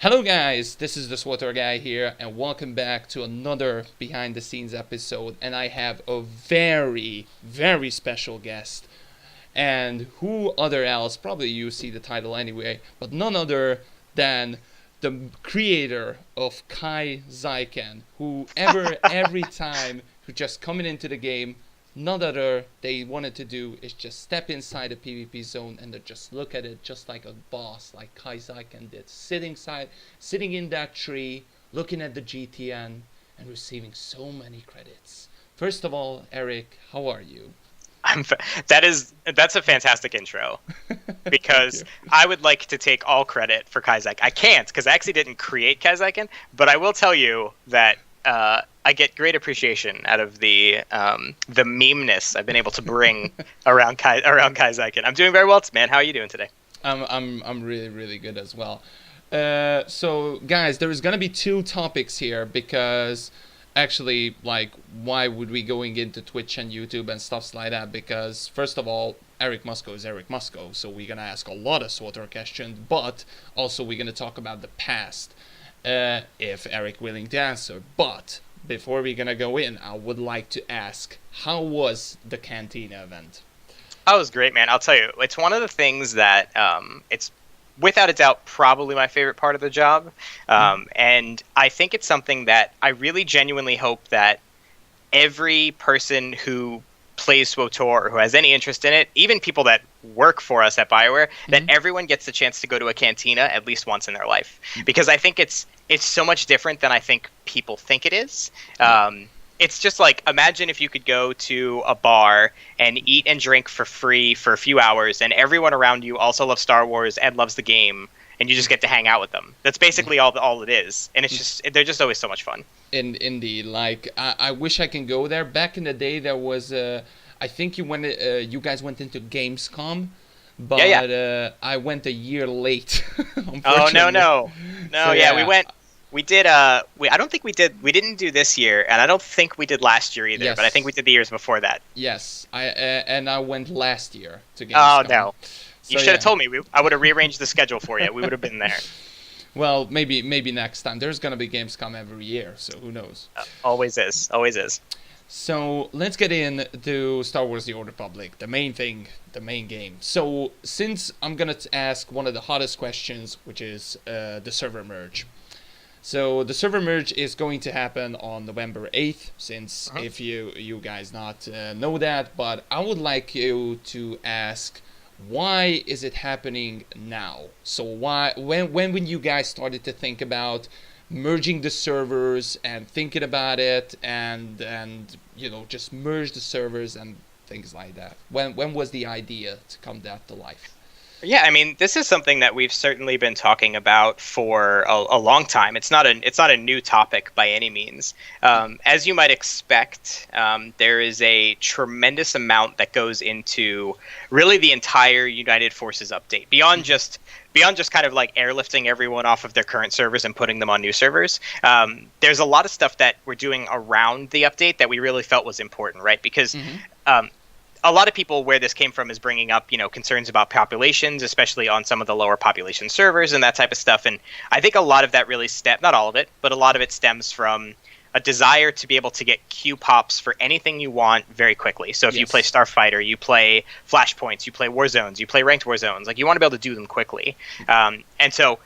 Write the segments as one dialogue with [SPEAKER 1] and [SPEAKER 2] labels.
[SPEAKER 1] Hello guys, this is the SWTOR guy here and welcome back to another behind the scenes episode, and I have a very special guest. And who other else, probably you see the title anyway, but none other than the creator of Kai Zyken, who every time who just coming into the game, none other they wanted to do is just step inside a PvP zone and they just look at it just like a boss, like Kai Zyken did, sitting in that tree, looking at the GTN and receiving so many credits. First of all, Eric, how are you?
[SPEAKER 2] That's a fantastic intro because I would like to take all credit for Kaizen. I can't because I actually didn't create Kaizen, but I will tell you that I get great appreciation out of the memeness I've been able to bring around Kaizen. I'm doing very well, man. How are you doing today?
[SPEAKER 1] I'm really good as well. So guys, there is gonna be two topics here because actually, like, why would we going into Twitch and YouTube and stuff like that? Because first of all, Eric Musco is Eric Musco, so we're gonna ask a lot of SWTOR questions, but also we're gonna talk about the past, if Eric willing to answer. But before we're gonna go in, I would like to ask, how was the Cantina event?
[SPEAKER 2] Oh, it was great, man. I'll tell you, it's one of the things that it's without a doubt probably my favorite part of the job, and I think it's something that I really genuinely hope that every person who plays SWTOR or who has any interest in it, even people that work for us at Bioware, that everyone gets the chance to go to a cantina at least once in their life, because I think it's so much different than I think people think it is. It's just like, imagine if you could go to a bar and eat and drink for free for a few hours, and everyone around you also loves Star Wars and loves the game, and you just get to hang out with them. That's basically all it is, and it's just they're just always so much fun.
[SPEAKER 1] Indeed, like I wish I can go there. Back in the day, there was I think you guys went into Gamescom, but
[SPEAKER 2] yeah.
[SPEAKER 1] I went a year late.
[SPEAKER 2] Oh no,
[SPEAKER 1] So,
[SPEAKER 2] yeah, we went. We did. I don't think we did. We didn't do this year, and I don't think we did last year either.
[SPEAKER 1] Yes.
[SPEAKER 2] But I think we did the years before that.
[SPEAKER 1] Yes, I went last year to Gamescom.
[SPEAKER 2] Oh no,
[SPEAKER 1] So,
[SPEAKER 2] you should have told me. I would have rearranged the schedule for you. We would have been there.
[SPEAKER 1] Well, maybe next time. There's gonna be Gamescom every year, so who knows?
[SPEAKER 2] Always is. Always is.
[SPEAKER 1] So let's get into Star Wars: The Old Republic, the main thing, the main game. So since I'm gonna ask one of the hottest questions, which is the server merge. So the server merge is going to happen on November 8th, since if you guys not know that, but I would like you to ask, why is it happening now? So when you guys started to think about merging the servers and thinking about it and just merge the servers and things like that? When was the idea to come that to life?
[SPEAKER 2] Yeah, I mean, this is something that we've certainly been talking about for a long time. It's not a new topic by any means. As you might expect, there is a tremendous amount that goes into really the entire United Forces update, beyond just kind of like airlifting everyone off of their current servers and putting them on new servers. There's a lot of stuff that we're doing around the update that we really felt was important, right? Because a lot of people, where this came from is bringing up, concerns about populations, especially on some of the lower population servers and that type of stuff. And I think a lot of that really not all of it, but a lot of it stems from a desire to be able to get queue pops for anything you want very quickly. So if you play Starfighter, you play Flashpoints, you play Warzones, you play Ranked Warzones, like, you want to be able to do them quickly. And so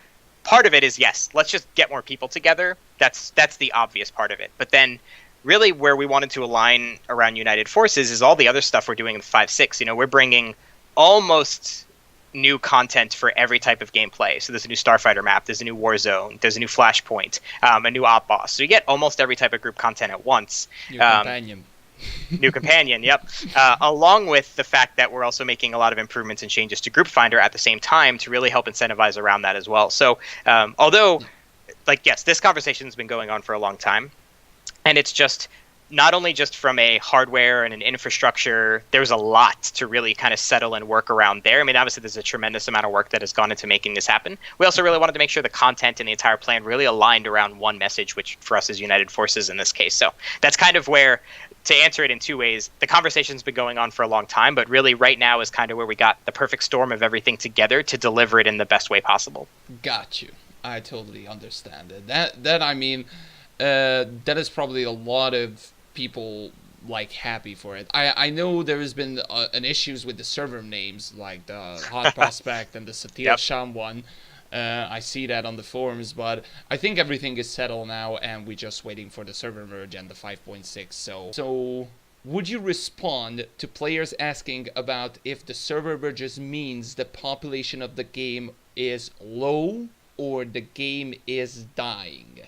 [SPEAKER 2] part of it is, yes, let's just get more people together. That's the obvious part of it. But then really where we wanted to align around United Forces is all the other stuff we're doing in 5.6. We're bringing almost new content for every type of gameplay. So there's a new Starfighter map, there's a new Warzone, there's a new Flashpoint, a new op boss. So you get almost every type of group content at once.
[SPEAKER 1] New companion.
[SPEAKER 2] New companion, yep. Along with the fact that we're also making a lot of improvements and changes to Group Finder at the same time to really help incentivize around that as well. So although, yes, this conversation's been going on for a long time, and it's just not only just from a hardware and an infrastructure, there's a lot to really kind of settle and work around there. I mean, obviously, there's a tremendous amount of work that has gone into making this happen. We also really wanted to make sure the content and the entire plan really aligned around one message, which for us is United Forces in this case. So that's kind of where, to answer it in two ways, the conversation's been going on for a long time, but really right now is kind of where we got the perfect storm of everything together to deliver it in the best way possible.
[SPEAKER 1] Got you. I totally understand it. That I mean, that is probably a lot of people like happy for it. I know there has been an issues with the server names, like the Hot Prospect and the Satir
[SPEAKER 2] Yep.
[SPEAKER 1] Sham one. I see that on the forums, but I think everything is settled now, and we're just waiting for the server merge and the 5.6. So would you respond to players asking about if the server merges means the population of the game is low or the game is dying?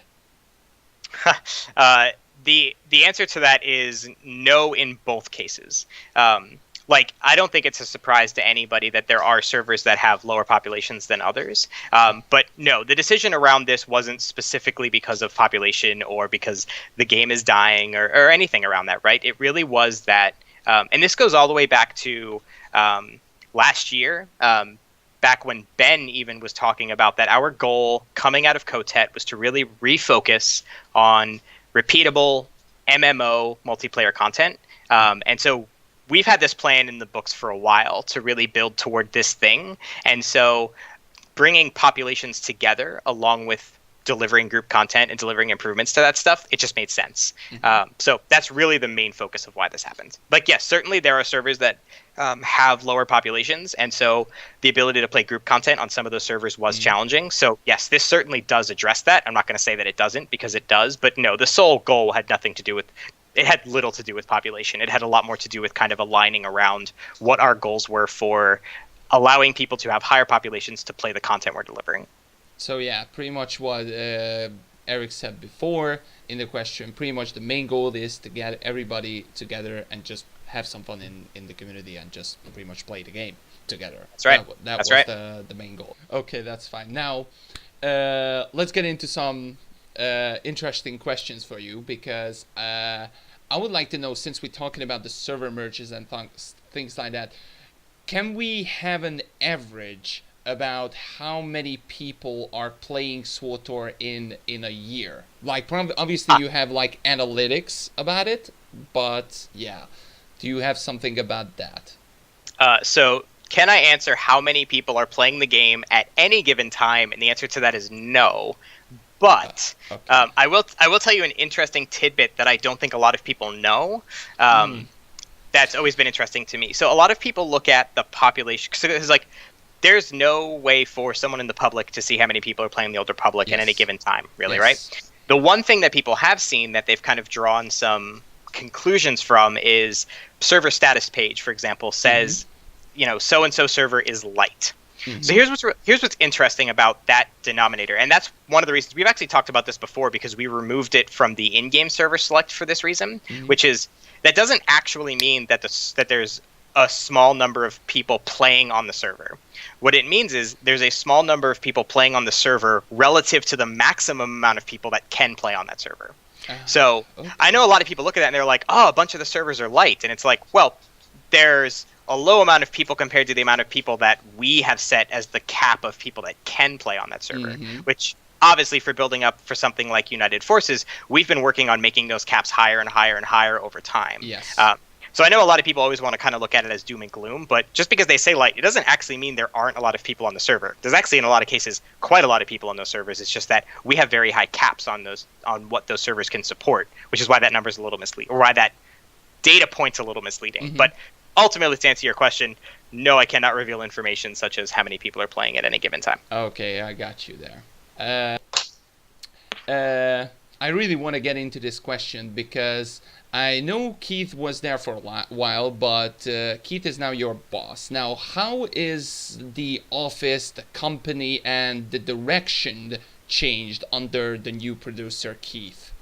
[SPEAKER 2] The answer to that is no in both cases. Like, I don't think it's a surprise to anybody that there are servers that have lower populations than others. But no, the decision around this wasn't specifically because of population or because the game is dying or anything around that, right? It really was that, and this goes all the way back to last year, back when Ben even was talking about that our goal coming out of Kotet was to really refocus on repeatable MMO multiplayer content. And so we've had this plan in the books for a while to really build toward this thing. And so bringing populations together along with delivering group content and delivering improvements to that stuff, it just made sense. So that's really the main focus of why this happened. But yes, certainly there are servers that have lower populations. And so the ability to play group content on some of those servers was challenging. So yes, this certainly does address that. I'm not going to say that it doesn't, because it does. But no, the sole goal had nothing to do with, it had little to do with population. It had a lot more to do with kind of aligning around what our goals were for allowing people to have higher populations to play the content we're delivering.
[SPEAKER 1] So yeah, pretty much what Eric said before in the question, pretty much the main goal is to get everybody together and just have some fun in the community and just pretty much play the game together.
[SPEAKER 2] That's right.
[SPEAKER 1] That was the main goal. Okay, that's fine. Now, let's get into some interesting questions for you, because I would like to know, since we're talking about the server merges and things like that, can we have an average about how many people are playing SWTOR in a year? Like, obviously you have like analytics about it, but yeah, do you have something about that?
[SPEAKER 2] So can I answer how many people are playing the game at any given time? And the answer to that is no. But
[SPEAKER 1] okay.
[SPEAKER 2] I will tell you an interesting tidbit that I don't think a lot of people know. That's always been interesting to me. So a lot of people look at the population, because it's like, there's no way for someone in the public to see how many people are playing the Old Republic at any given time, really, right? The one thing that people have seen that they've kind of drawn some conclusions from is server status page, for example, says, you know, so-and-so server is light. So here's what's interesting about that denominator, and that's one of the reasons we've actually talked about this before, because we removed it from the in-game server select for this reason, which is that doesn't actually mean that that there's a small number of people playing on the server. What it means is there's a small number of people playing on the server relative to the maximum amount of people that can play on that server. So I know a lot of people look at that and they're like, oh, a bunch of the servers are light. And it's like, well, there's a low amount of people compared to the amount of people that we have set as the cap of people that can play on that server, which obviously for building up for something like United Forces, we've been working on making those caps higher and higher and higher over time.
[SPEAKER 1] Yes.
[SPEAKER 2] So I know a lot of people always want to kind of look at it as doom and gloom, but just because they say light, it doesn't actually mean there aren't a lot of people on the server. There's actually, in a lot of cases, quite a lot of people on those servers. It's just that we have very high caps on what those servers can support, which is why that number is a little misleading, or why that data point's a little misleading. But ultimately, to answer your question, no, I cannot reveal information such as how many people are playing at any given time.
[SPEAKER 1] Okay, I got you there. I really want to get into this question because I know Keith was there for a while, but Keith is now your boss. Now, how is the office, the company, and the direction changed under the new producer, Keith?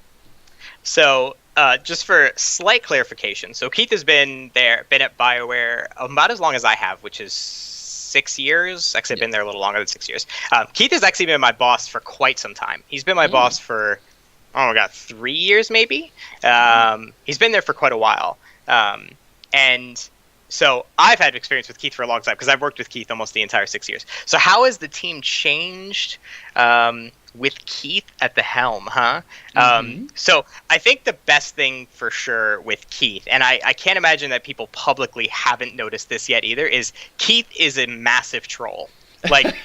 [SPEAKER 2] So, just for slight clarification, so Keith has been at Bioware about as long as I have, which is 6 years. Actually, I've been there a little longer than 6 years. Keith has actually been my boss for quite some time. He's been my boss for, 3 years maybe. He's been there for quite a while. And so I've had experience with Keith for a long time because I've worked with Keith almost the entire 6 years. So how has the team changed with Keith at the helm, huh? So I think the best thing for sure with Keith, and I can't imagine that people publicly haven't noticed this yet either, is Keith is a massive troll. Like,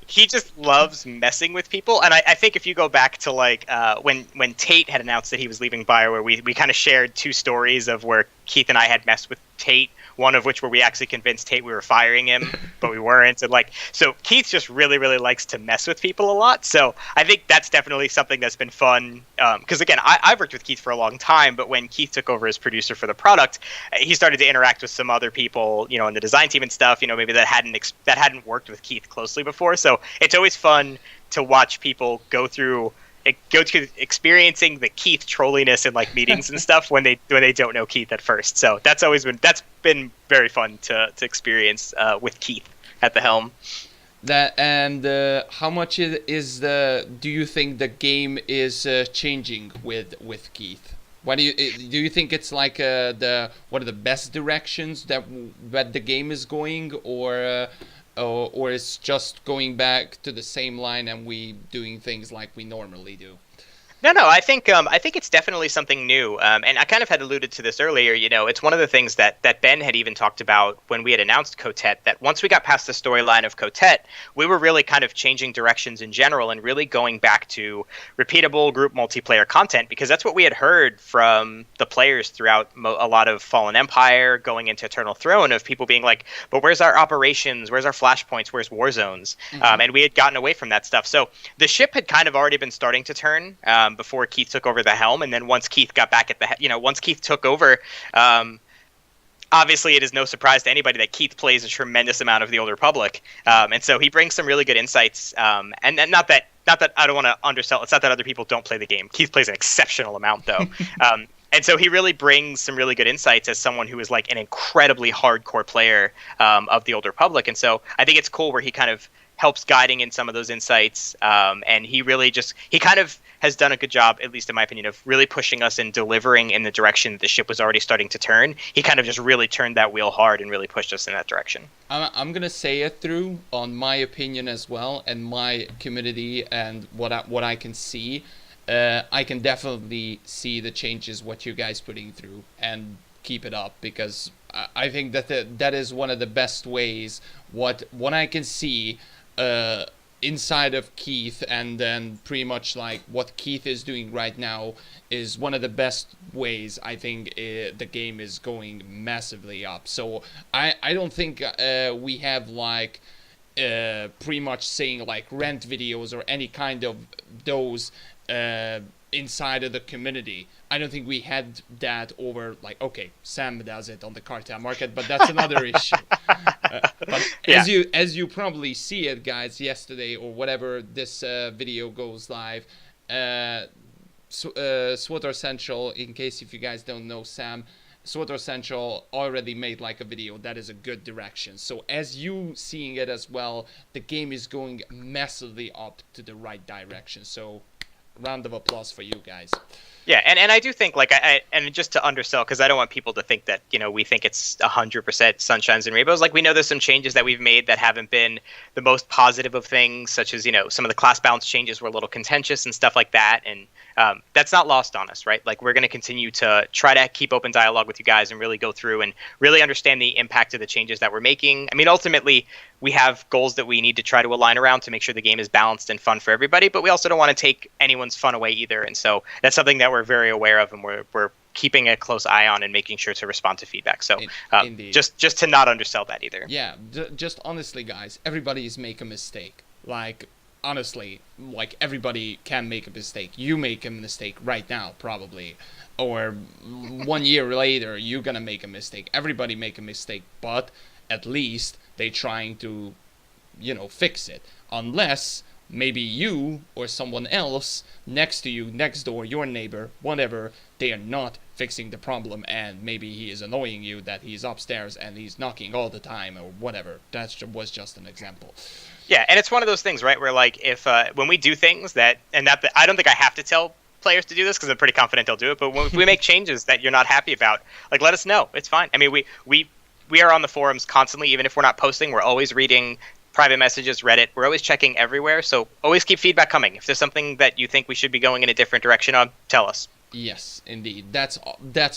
[SPEAKER 2] he just loves messing with people, and I think if you go back to like when Tate had announced that he was leaving Bioware, we kind of shared two stories of where Keith and I had messed with Tate. One of which where we actually convinced Tate we were firing him, but we weren't. And like, so Keith just really, really likes to mess with people a lot. So I think that's definitely something that's been fun. Because again, I've worked with Keith for a long time, but when Keith took over as producer for the product, he started to interact with some other people, you know, in the design team and stuff, you know, maybe that hadn't worked with Keith closely before. So it's always fun to watch people go to experiencing the Keith trolliness in like meetings and stuff when they don't know Keith at first. So that's been very fun to experience with Keith at the helm.
[SPEAKER 1] How much do you think the game is changing with Keith? What do you think it's like what are the best directions that the game is going, or it's just going back to the same line and we doing things like we normally do?
[SPEAKER 2] No, I think it's definitely something new, and I kind of had alluded to this earlier. You know, it's one of the things that Ben had even talked about when we had announced Kotet, that once we got past the storyline of Kotet, we were really kind of changing directions in general and really going back to repeatable group multiplayer content, because that's what we had heard from the players throughout a lot of Fallen Empire, going into Eternal Throne, of people being like, but where's our operations? Where's our flashpoints? Where's war zones? Mm-hmm. And we had gotten away from that stuff. So the ship had kind of already been starting to turn. Before Keith took over the helm, and then once Keith got back at once Keith took over, obviously it is no surprise to anybody that Keith plays a tremendous amount of the Old Republic, and so he brings some really good insights. And not that I don't want to undersell. It's not that other people don't play the game. Keith plays an exceptional amount, though. And so he really brings some really good insights as someone who is like an incredibly hardcore player of the Old Republic, and so I think it's cool where he kind of helps guiding in some of those insights, and he kind of has done a good job, at least in my opinion, of really pushing us and delivering in the direction that the ship was already starting to turn. He kind of just really turned that wheel hard and really pushed us in that direction.
[SPEAKER 1] I'm gonna say it through on my opinion as well, and my community and what I can see. I can definitely see the changes what you guys putting through, and keep it up, because I think that is one of the best ways. What I can see inside of Keith, and then pretty much like what Keith is doing right now, is one of the best ways I think the game is going massively up. So I don't think we have like pretty much saying like rent videos or any kind of those inside of the community. I don't think we had that over, like, okay, Sam does it on the cartel market, but that's another issue. But yeah. As you probably see it, guys, yesterday or whatever this video goes live, SWTOR Central, in case if you guys don't know Sam, SWTOR Central already made like a video that is a good direction. So as you seeing it as well, the game is going massively up to the right direction. So round of applause for you guys.
[SPEAKER 2] Yeah, and I do think, like, and just to undersell, because I don't want people to think that, you know, we think it's 100% sunshines and rainbows. Like, we know there's some changes that we've made that haven't been the most positive of things, such as, you know, some of the class balance changes were a little contentious and stuff like that, and that's not lost on us, right? Like, we're going to continue to try to keep open dialogue with you guys and really go through and really understand the impact of the changes that we're making. I mean, ultimately, we have goals that we need to try to align around to make sure the game is balanced and fun for everybody, but we also don't want to take anyone's fun away either. And so that's something that we're very aware of, and we're keeping a close eye on and making sure to respond to feedback. So just to not undersell that either.
[SPEAKER 1] Yeah, just honestly, guys, everybody's make a mistake. Like, honestly, like, everybody can make a mistake. You make a mistake right now, probably. Or 1 year later, you're gonna make a mistake. Everybody make a mistake, but at least they trying to, you know, fix it. Unless maybe you or someone else next to you, next door, your neighbor, whatever, they are not fixing the problem, and maybe he is annoying you that he's upstairs and he's knocking all the time or whatever. That was just an example.
[SPEAKER 2] Yeah, and it's one of those things, right, where like if when we do things that I don't think I have to tell players to do this because I'm pretty confident they'll do it, but when we make changes that you're not happy about, like, let us know. It's fine. I mean, we are on the forums constantly. Even if we're not posting, we're always reading private messages, Reddit. We're always checking everywhere, so always keep feedback coming. If there's something that you think we should be going in a different direction on, tell us.
[SPEAKER 1] Yes, indeed. That's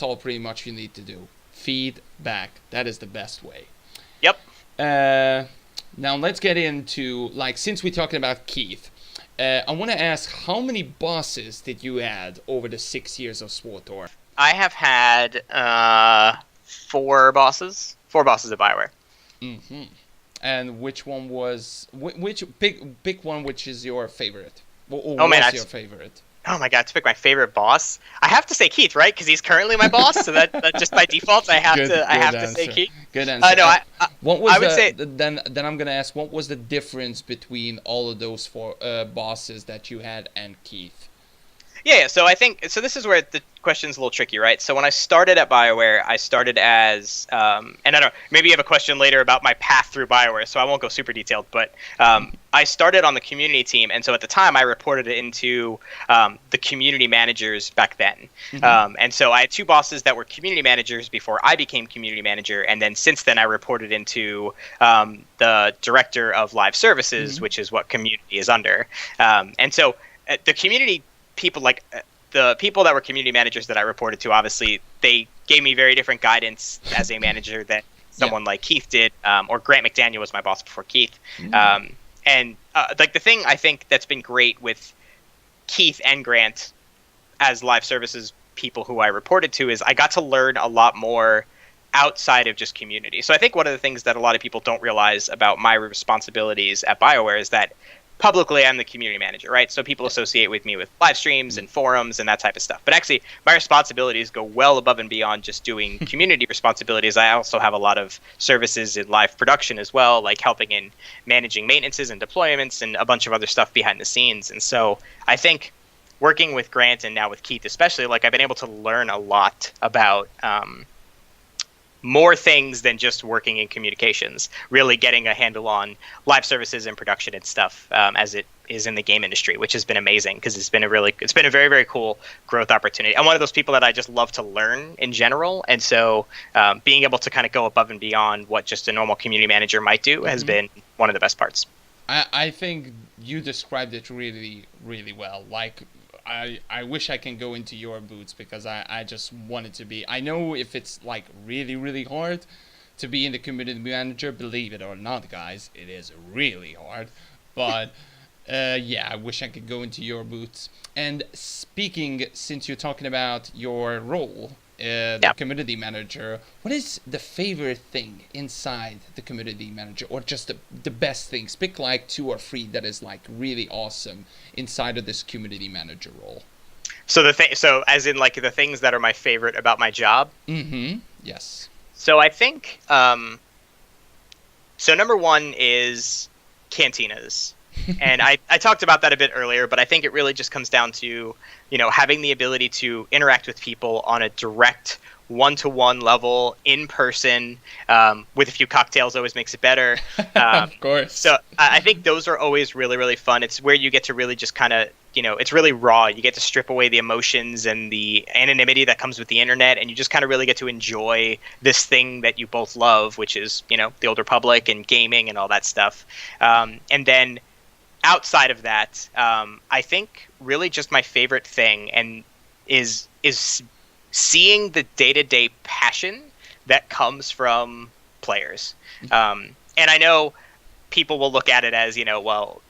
[SPEAKER 1] all pretty much you need to do. Feedback. That is the best way.
[SPEAKER 2] Yep.
[SPEAKER 1] Now let's get into, like, since we're talking about Keith, I want to ask, how many bosses did you add over the 6 years of SWTOR?
[SPEAKER 2] I have had four bosses at Bioware.
[SPEAKER 1] Mm-hmm. And which one was which pick one? Which is your favorite? Or
[SPEAKER 2] Oh man,
[SPEAKER 1] was your favorite?
[SPEAKER 2] oh my god, to pick my favorite boss, I have to say Keith, right? Because he's currently my boss, so that just by default, I have to say Keith.
[SPEAKER 1] Good answer.
[SPEAKER 2] No,
[SPEAKER 1] what was
[SPEAKER 2] I would say
[SPEAKER 1] then I'm gonna ask, what was the difference between all of those four bosses that you had and Keith?
[SPEAKER 2] Yeah, so I think so. This is where the question's a little tricky, right? So when I started at Bioware, I started as, and I don't know, maybe you have a question later about my path through Bioware, so I won't go super detailed. But I started on the community team, and so at the time I reported it into the community managers back then.
[SPEAKER 1] Mm-hmm.
[SPEAKER 2] And so I had two bosses that were community managers before I became community manager, and then since then I reported into the director of live services,
[SPEAKER 1] Mm-hmm.
[SPEAKER 2] which is what community is under. And so the community people, like the people that were community managers that I reported to, obviously they gave me very different guidance as a manager than someone like Keith did, or Grant McDaniel was my boss before Keith.
[SPEAKER 1] Mm-hmm.
[SPEAKER 2] And like the thing I think that's been great with Keith and Grant as live services people who I reported to is I got to learn a lot more outside of just community. So I think one of the things that a lot of people don't realize about my responsibilities at BioWare is that publicly I'm the community manager, right? So people associate with me with live streams and forums and that type of stuff. But actually my responsibilities go well above and beyond just doing community responsibilities. I also have a lot of services in live production as well, like helping in managing maintenances and deployments and a bunch of other stuff behind the scenes. And so I think working with Grant and now with Keith especially, like I've been able to learn a lot about more things than just working in communications, really getting a handle on live services and production and stuff as it is in the game industry, which has been amazing because it's been a very, very cool growth opportunity. I'm one of those people that I just love to learn in general. And so being able to kind of go above and beyond what just a normal community manager might do has been one of the best parts.
[SPEAKER 1] I think you described it really, really well. Like, I wish I can go into your boots because I just want it to be. I know if it's like really, really hard to be in the community manager, believe it or not, guys, it is really hard. But yeah, I wish I could go into your boots. And speaking, since you're talking about your role, the community manager, what is the favorite thing inside the community manager, or just the best things? Pick like 2 or 3 that is like really awesome inside of this community manager role.
[SPEAKER 2] So so as in like the things that are my favorite about my job.
[SPEAKER 1] Mm-hmm. Yes.
[SPEAKER 2] So I think so number one is cantinas. And I talked about that a bit earlier, but I think it really just comes down to, having the ability to interact with people on a direct one-to-one level in person, with a few cocktails always makes it better.
[SPEAKER 1] Of course.
[SPEAKER 2] So I think those are always really, really fun. It's where you get to really just kind of, it's really raw. You get to strip away the emotions and the anonymity that comes with the internet, and you just kind of really get to enjoy this thing that you both love, which is, the Old Republic and gaming and all that stuff. And then outside of that, I think really just my favorite thing is seeing the day-to-day passion that comes from players. And I know people will look at it as, well,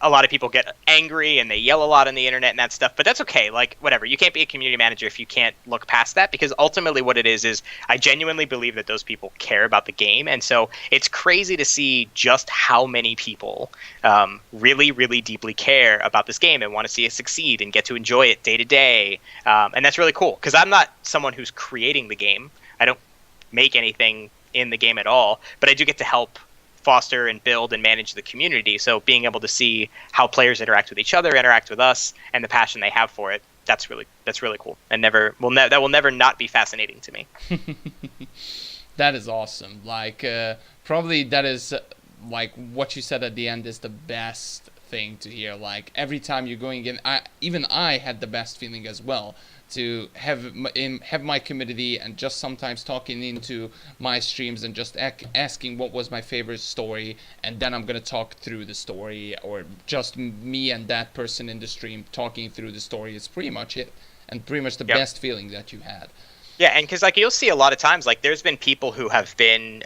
[SPEAKER 2] a lot of people get angry and they yell a lot on the internet and that stuff, but that's okay. Like, whatever. You can't be a community manager if you can't look past that, because ultimately what it is I genuinely believe that those people care about the game. And so it's crazy to see just how many people really, really deeply care about this game and want to see it succeed and get to enjoy it day to day. And that's really cool, because I'm not someone who's creating the game. I don't make anything in the game at all, but I do get to help foster and build and manage the community. So being able to see how players interact with each other, interact with us, and the passion they have for it, that's really cool, and that will never not be fascinating to me.
[SPEAKER 1] That is awesome. Like, probably that is like what you said at the end is the best thing to hear. Like, every time you're going in, I had the best feeling as well, to have my community and just sometimes talking into my streams and just asking what was my favorite story, and then I'm gonna talk through the story, or just me and that person in the stream talking through the story. It's pretty much it, and pretty much the best feeling that you had.
[SPEAKER 2] Yeah, and because like you'll see a lot of times, like there's been people who have been,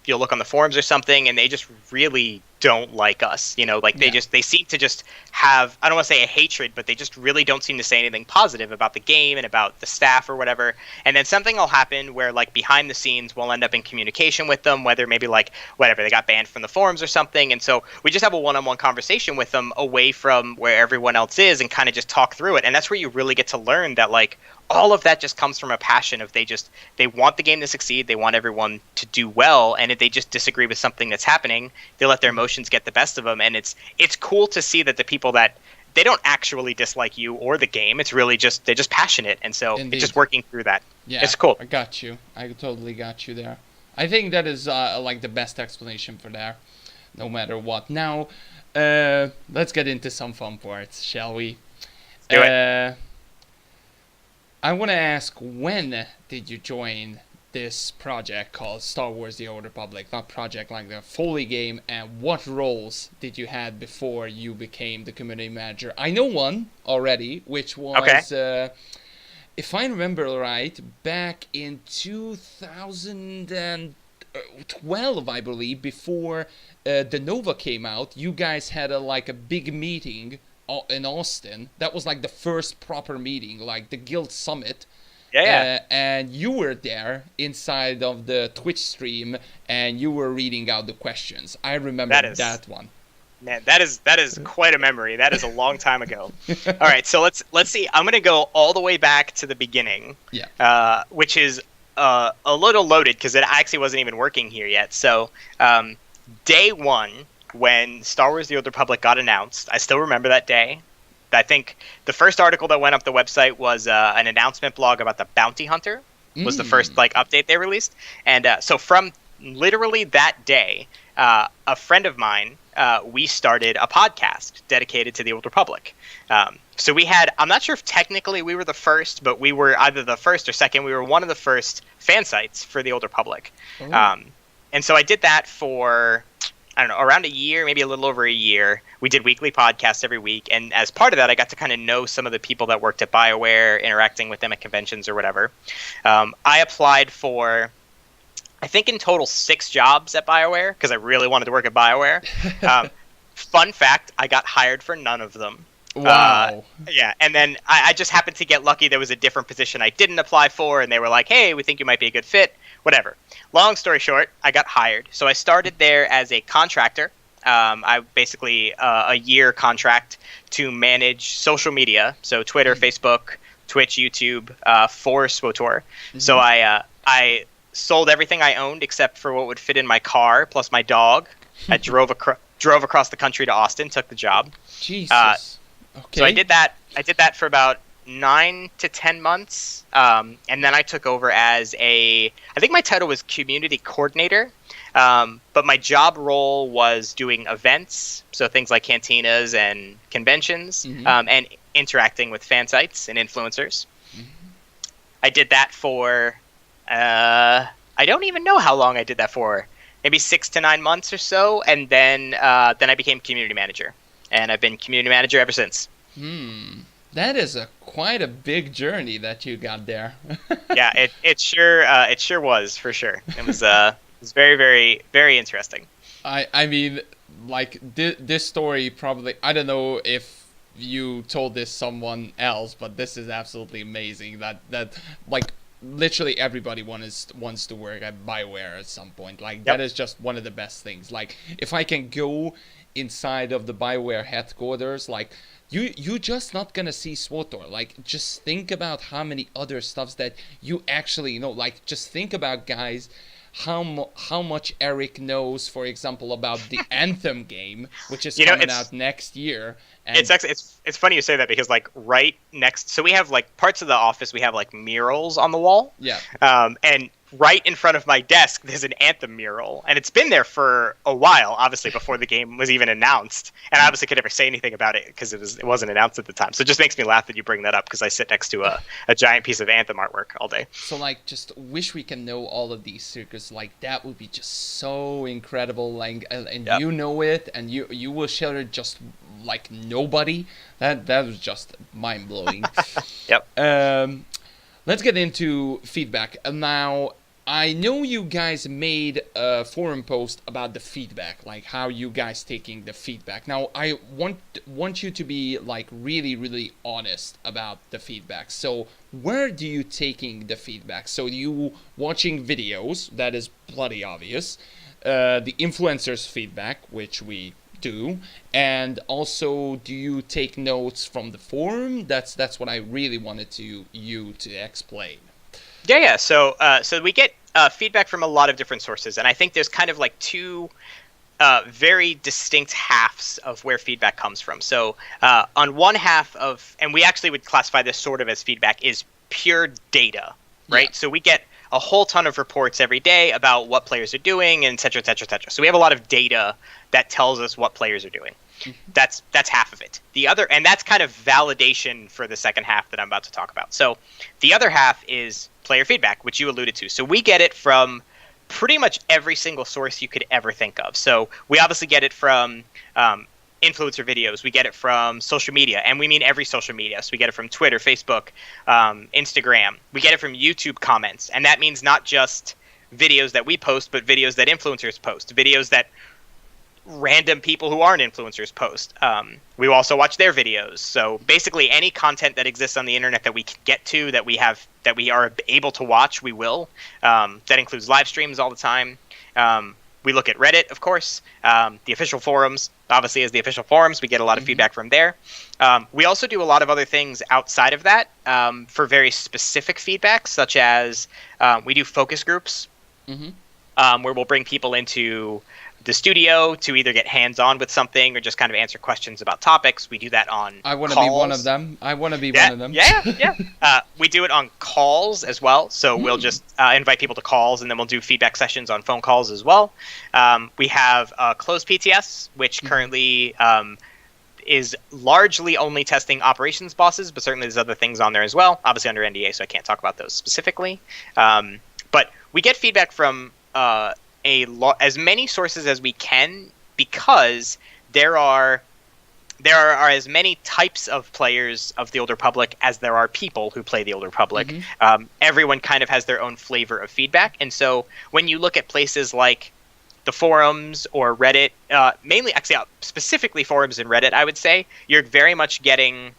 [SPEAKER 2] you'll look on the forums or something, and they just really don't like us. Like they seem to just have, I don't want to say a hatred, but they just really don't seem to say anything positive about the game and about the staff or whatever. And then something will happen where like behind the scenes we'll end up in communication with them, whether maybe like whatever, they got banned from the forums or something, and so we just have a one-on-one conversation with them away from where everyone else is and kind of just talk through it. And that's where you really get to learn that like all of that just comes from a passion of they want the game to succeed, they want everyone to do well, and if they just disagree with something that's happening, they let their emotions get the best of them. And it's cool to see that the people that they don't actually dislike you or the game, it's really just they're just passionate, and so
[SPEAKER 1] Indeed.
[SPEAKER 2] It's just working through that.
[SPEAKER 1] Yeah,
[SPEAKER 2] it's cool.
[SPEAKER 1] I got you. I totally got you there. I think that is like the best explanation for that, no matter what. Now, let's get into some fun parts, shall we?
[SPEAKER 2] Do it.
[SPEAKER 1] I want to ask, when did you join this project called Star Wars The Old Republic? Not project, like the fully game, and what roles did you had before you became the community manager? I know one already, which was, if I remember right, back in 2012, I believe, before the Nova came out, you guys had a big meeting in Austin. That was like the first proper meeting, like the guild summit. And you were there inside of the Twitch stream, and you were reading out the questions. I remember that one.
[SPEAKER 2] Man, that is quite a memory. That is a long time ago. All right, so let's see. I'm gonna go all the way back to the beginning.
[SPEAKER 1] Yeah.
[SPEAKER 2] Which is a little loaded because it actually wasn't even working here yet. So day one, when Star Wars The Old Republic got announced, I still remember that day. I think the first article that went up the website was an announcement blog about the Bounty Hunter. Was the first update they released. And so from literally that day, a friend of mine, we started a podcast dedicated to The Old Republic. So we had, I'm not sure if technically we were the first, but we were either the first or second. We were one of the first fan sites for The Old Republic. And so I did that for, I don't know, around a year, maybe a little over a year. We did weekly podcasts every week. And as part of that, I got to kind of know some of the people that worked at Bioware, interacting with them at conventions or whatever. I applied for, I think in total 6 jobs at Bioware because I really wanted to work at Bioware. Fun fact, I got hired for none of them.
[SPEAKER 1] Wow.
[SPEAKER 2] Yeah, and then I just happened to get lucky. There was a different position I didn't apply for, and they were like, hey, we think you might be a good fit. Whatever. Long story short, I got hired. So I started there as a contractor. I basically a year contract to manage social media, so Twitter, Facebook, Twitch, YouTube, for SWTOR. So I sold everything I owned except for what would fit in my car, plus my dog. I drove across the country to Austin, took the job.
[SPEAKER 1] Jesus. Okay.
[SPEAKER 2] So I did that for about 9 to 10 months, and then I took over as I think my title was community coordinator, but my job role was doing events, so things like cantinas and conventions, and interacting with fan sites and influencers. I did that for I don't even know how long I did that for, maybe 6 to 9 months or so, and then I became community manager, and I've been community manager ever since.
[SPEAKER 1] That is quite a big journey that you got there.
[SPEAKER 2] Yeah, it sure was, for sure. It was very, very, very interesting.
[SPEAKER 1] I mean, like this story probably, I don't know if you told this someone else, but this is absolutely amazing that like literally everybody wants to work at Bioware at some point. Like that is just one of the best things. Like if I can go inside of the Bioware headquarters, like you just not gonna see SWTOR. Like just think about how many other stuffs that you actually know. Like just think about, guys, how much Eric knows, for example, about the Anthem game, which is coming out next year. And
[SPEAKER 2] it's funny you say that because like right next, so we have like parts of the office, we have like murals on the wall.
[SPEAKER 1] Yeah.
[SPEAKER 2] And right in front of my desk, there's an Anthem mural, and it's been there for a while, obviously before the game was even announced. And I obviously could never say anything about it because it wasn't announced at the time. So it just makes me laugh that you bring that up because I sit next to a giant piece of Anthem artwork all day.
[SPEAKER 1] So like, just wish we can know all of these circuits. Like that would be just so incredible. Like, and you know it, and you will share it just like nobody. That was just mind blowing.
[SPEAKER 2] Yep.
[SPEAKER 1] let's get into feedback. Now, I know you guys made a forum post about the feedback, like how you guys taking the feedback. Now, I want you to be like really, really honest about the feedback. So, where do you taking the feedback? So, you watching videos, that is bloody obvious. The influencers' feedback, which we do, and also do you take notes from the forum? That's what I really wanted you to explain.
[SPEAKER 2] Yeah. So we get feedback from a lot of different sources, and I think there's kind of like two very distinct halves of where feedback comes from. So on one half of, and we actually would classify this sort of as feedback, is pure data, right? Yeah. So we get a whole ton of reports every day about what players are doing, and et cetera, et cetera, et cetera. So we have a lot of data that tells us what players are doing. Mm-hmm. That's half of it. The other, and that's kind of validation for the second half that I'm about to talk about. So the other half is player feedback, which you alluded to. So we get it from pretty much every single source you could ever think of. So we obviously get it from influencer videos. We get it from social media, and we mean every social media. So we get it from Twitter, Facebook, Instagram. We get it from YouTube comments, and that means not just videos that we post, but videos that influencers post, videos that random people who aren't influencers post. We also watch their videos. So basically any content that exists on the internet that we can get to, that we are able to watch, we will. That includes live streams all the time. We look at Reddit, of course, the official forums. Obviously, as the official forums, we get a lot of feedback from there. We also do a lot of other things outside of that for very specific feedback, such as we do focus groups, where we'll bring people into the studio to either get hands-on with something or just kind of answer questions about topics. We do that on
[SPEAKER 1] I want to be one of them. One of them.
[SPEAKER 2] Yeah. We do it on calls as well. So we'll just invite people to calls, and then we'll do feedback sessions on phone calls as well. We have closed PTS, which currently is largely only testing operations bosses, but certainly there's other things on there as well. Obviously under NDA, so I can't talk about those specifically. But we get feedback from as many sources as we can, because there are as many types of players of the Old Republic as there are people who play the Old Republic. Everyone kind of has their own flavor of feedback, and so when you look at places like the forums or Reddit, specifically forums and Reddit, I would say you're very much getting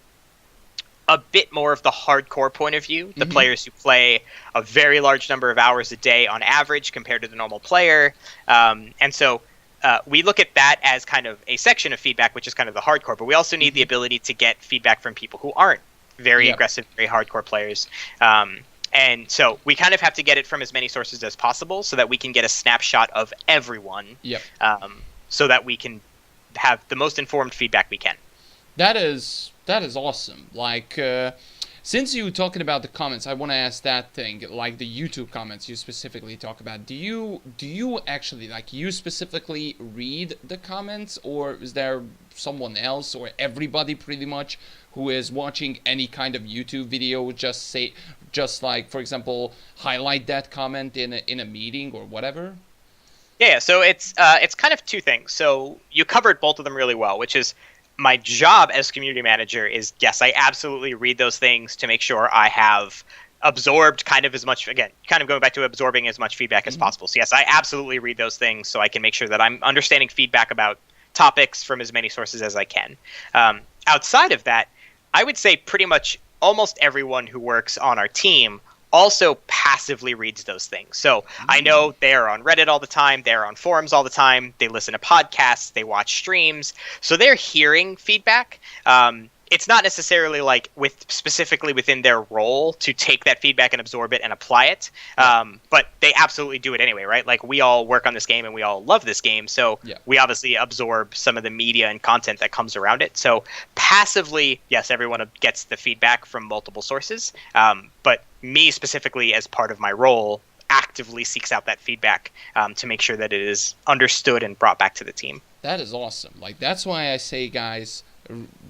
[SPEAKER 2] a bit more of the hardcore point of view, the players who play a very large number of hours a day on average compared to the normal player. And so we look at that as kind of a section of feedback, which is kind of the hardcore, but we also need the ability to get feedback from people who aren't very aggressive, very hardcore players. And so we kind of have to get it from as many sources as possible so that we can get a snapshot of everyone, so that we can have the most informed feedback we can.
[SPEAKER 1] That is awesome. Like, since you talking about the comments, I want to ask that thing. Like the YouTube comments you specifically talk about. Do you actually, like, you specifically read the comments, or is there someone else or everybody pretty much who is watching any kind of YouTube video just like, for example, highlight that comment in a meeting or whatever?
[SPEAKER 2] Yeah. So it's kind of two things. So you covered both of them really well, which is, my job as community manager is, yes, I absolutely read those things to make sure I have absorbed kind of as much, again, kind of going back to absorbing as much feedback as possible. So yes, I absolutely read those things so I can make sure that I'm understanding feedback about topics from as many sources as I can. Outside of that, I would say pretty much almost everyone who works on our team also passively reads those things. So I know they're on Reddit all the time, they're on forums all the time, they listen to podcasts, they watch streams, so they're hearing feedback. It's not necessarily like specifically within their role to take that feedback and absorb it and apply it, but they absolutely do it anyway, right? Like, we all work on this game and we all love this game, so we obviously absorb some of the media and content that comes around it. So passively, yes, everyone gets the feedback from multiple sources, but me specifically, as part of my role, actively seeks out that feedback to make sure that it is understood and brought back to the team.
[SPEAKER 1] That is awesome. Like, that's why I say, guys,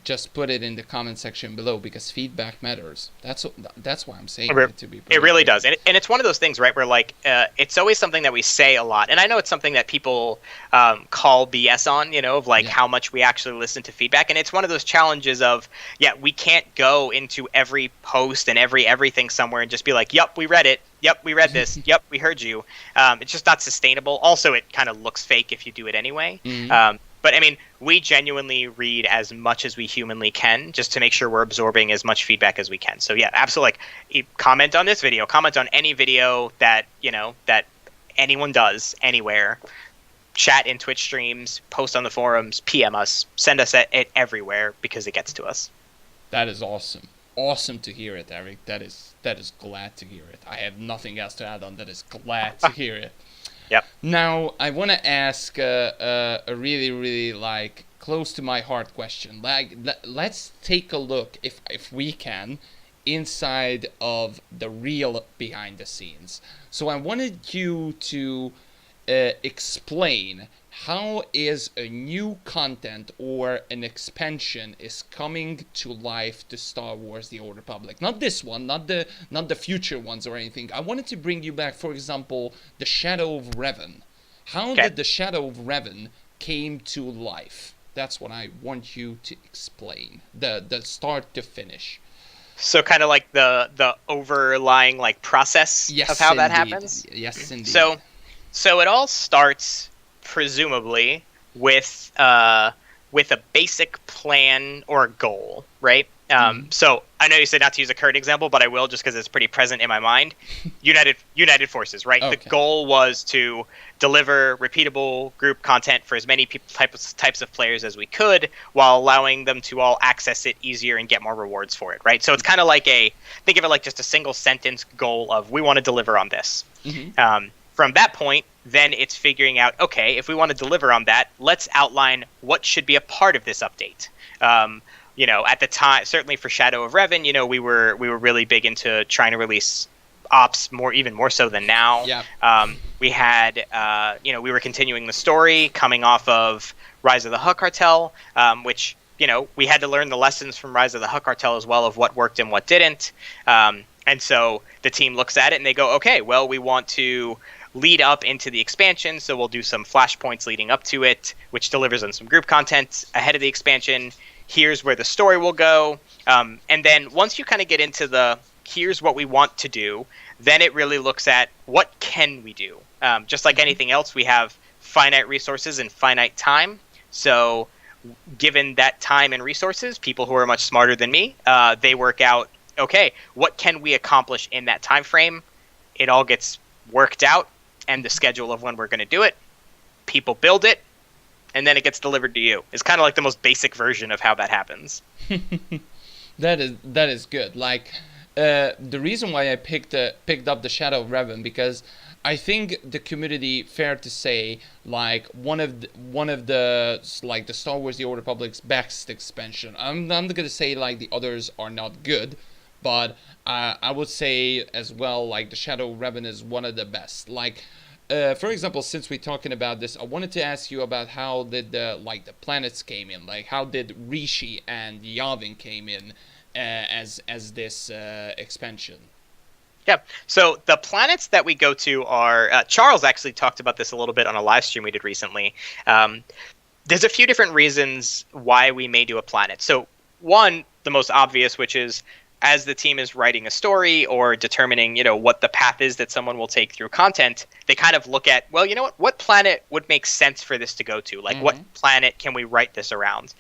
[SPEAKER 1] just put it in the comment section below, because feedback matters. That's why I'm saying it, to be
[SPEAKER 2] it really does. And it's one of those things, right, where like it's always something that we say a lot, and I know it's something that people call BS on, of like how much we actually listen to feedback. And it's one of those challenges of, we can't go into every post and everything somewhere and just be like, yep, we read it, yep, we read this, yep, we heard you. It's just not sustainable. Also, it kind of looks fake if you do it anyway. But I mean, we genuinely read as much as we humanly can, just to make sure we're absorbing as much feedback as we can. So yeah, absolutely. Like, comment on this video, comment on any video that that anyone does anywhere. Chat in Twitch streams, post on the forums, PM us, send us it everywhere, because it gets to us.
[SPEAKER 1] That is awesome. Awesome to hear it, Eric. That is glad to hear it. I have nothing else to add on. That is glad to hear it.
[SPEAKER 2] Yep.
[SPEAKER 1] Now, I want to ask a really, really like close to my heart question. Like, let's take a look, if we can, inside of the real behind the scenes. So I wanted you to explain how is a new content or an expansion is coming to life to Star Wars: The Old Republic. Not this one, not the future ones or anything. I wanted to bring you back, for example, the Shadow of Revan. How did the Shadow of Revan came to life? That's what I want you to explain. The start to finish.
[SPEAKER 2] So kind of like the overlying like process of how that happens?
[SPEAKER 1] Yes, indeed.
[SPEAKER 2] So it all starts presumably with a basic plan or goal, right? So I know you said not to use a current example, but I will, just because it's pretty present in my mind. United Forces, right? Okay. The goal was to deliver repeatable group content for as many types of players as we could, while allowing them to all access it easier and get more rewards for it, right? So it's kind of like think of it like just a single sentence goal of, we want to deliver on this. From that point, then it's figuring out, okay, if we want to deliver on that, let's outline what should be a part of this update. At the time, certainly for Shadow of Revan, we were really big into trying to release ops even more so than now. Yeah. We had, we were continuing the story coming off of Rise of the Hutt Cartel, which, we had to learn the lessons from Rise of the Hutt Cartel as well, of what worked and what didn't. And so the team looks at it and they go, okay, well, we want to lead up into the expansion, so we'll do some flashpoints leading up to it, which delivers on some group content ahead of the expansion. Here's where the story will go. And then once you kind of get into here's what we want to do, then it really looks at what can we do. Just like anything else, we have finite resources and finite time. So given that time and resources, people who are much smarter than me, they work out, okay, what can we accomplish in that time frame? It all gets worked out, and the schedule of when we're going to do it. People build it, and then it gets delivered to you. It's kind of like the most basic version of how that happens.
[SPEAKER 1] That is good. Like, the reason why I picked up the Shadow of Revan, because I think the community, fair to say, like one of the like the Star Wars: The Old Republic's best expansion. I'm not gonna say like the others are not good, but I would say as well, like the Shadow of Revan is one of the best. Like, for example, since we're talking about this, I wanted to ask you about how did the planets came in. Like, how did Rishi and Yavin came in as this expansion?
[SPEAKER 2] Yeah, so the planets that we go to are, Charles actually talked about this a little bit on a live stream we did recently. There's a few different reasons why we may do a planet. So one, the most obvious, which is as the team is writing a story or determining, what the path is that someone will take through content, they kind of look at, well, what planet would make sense for this to go to? Like, what planet can we write this around?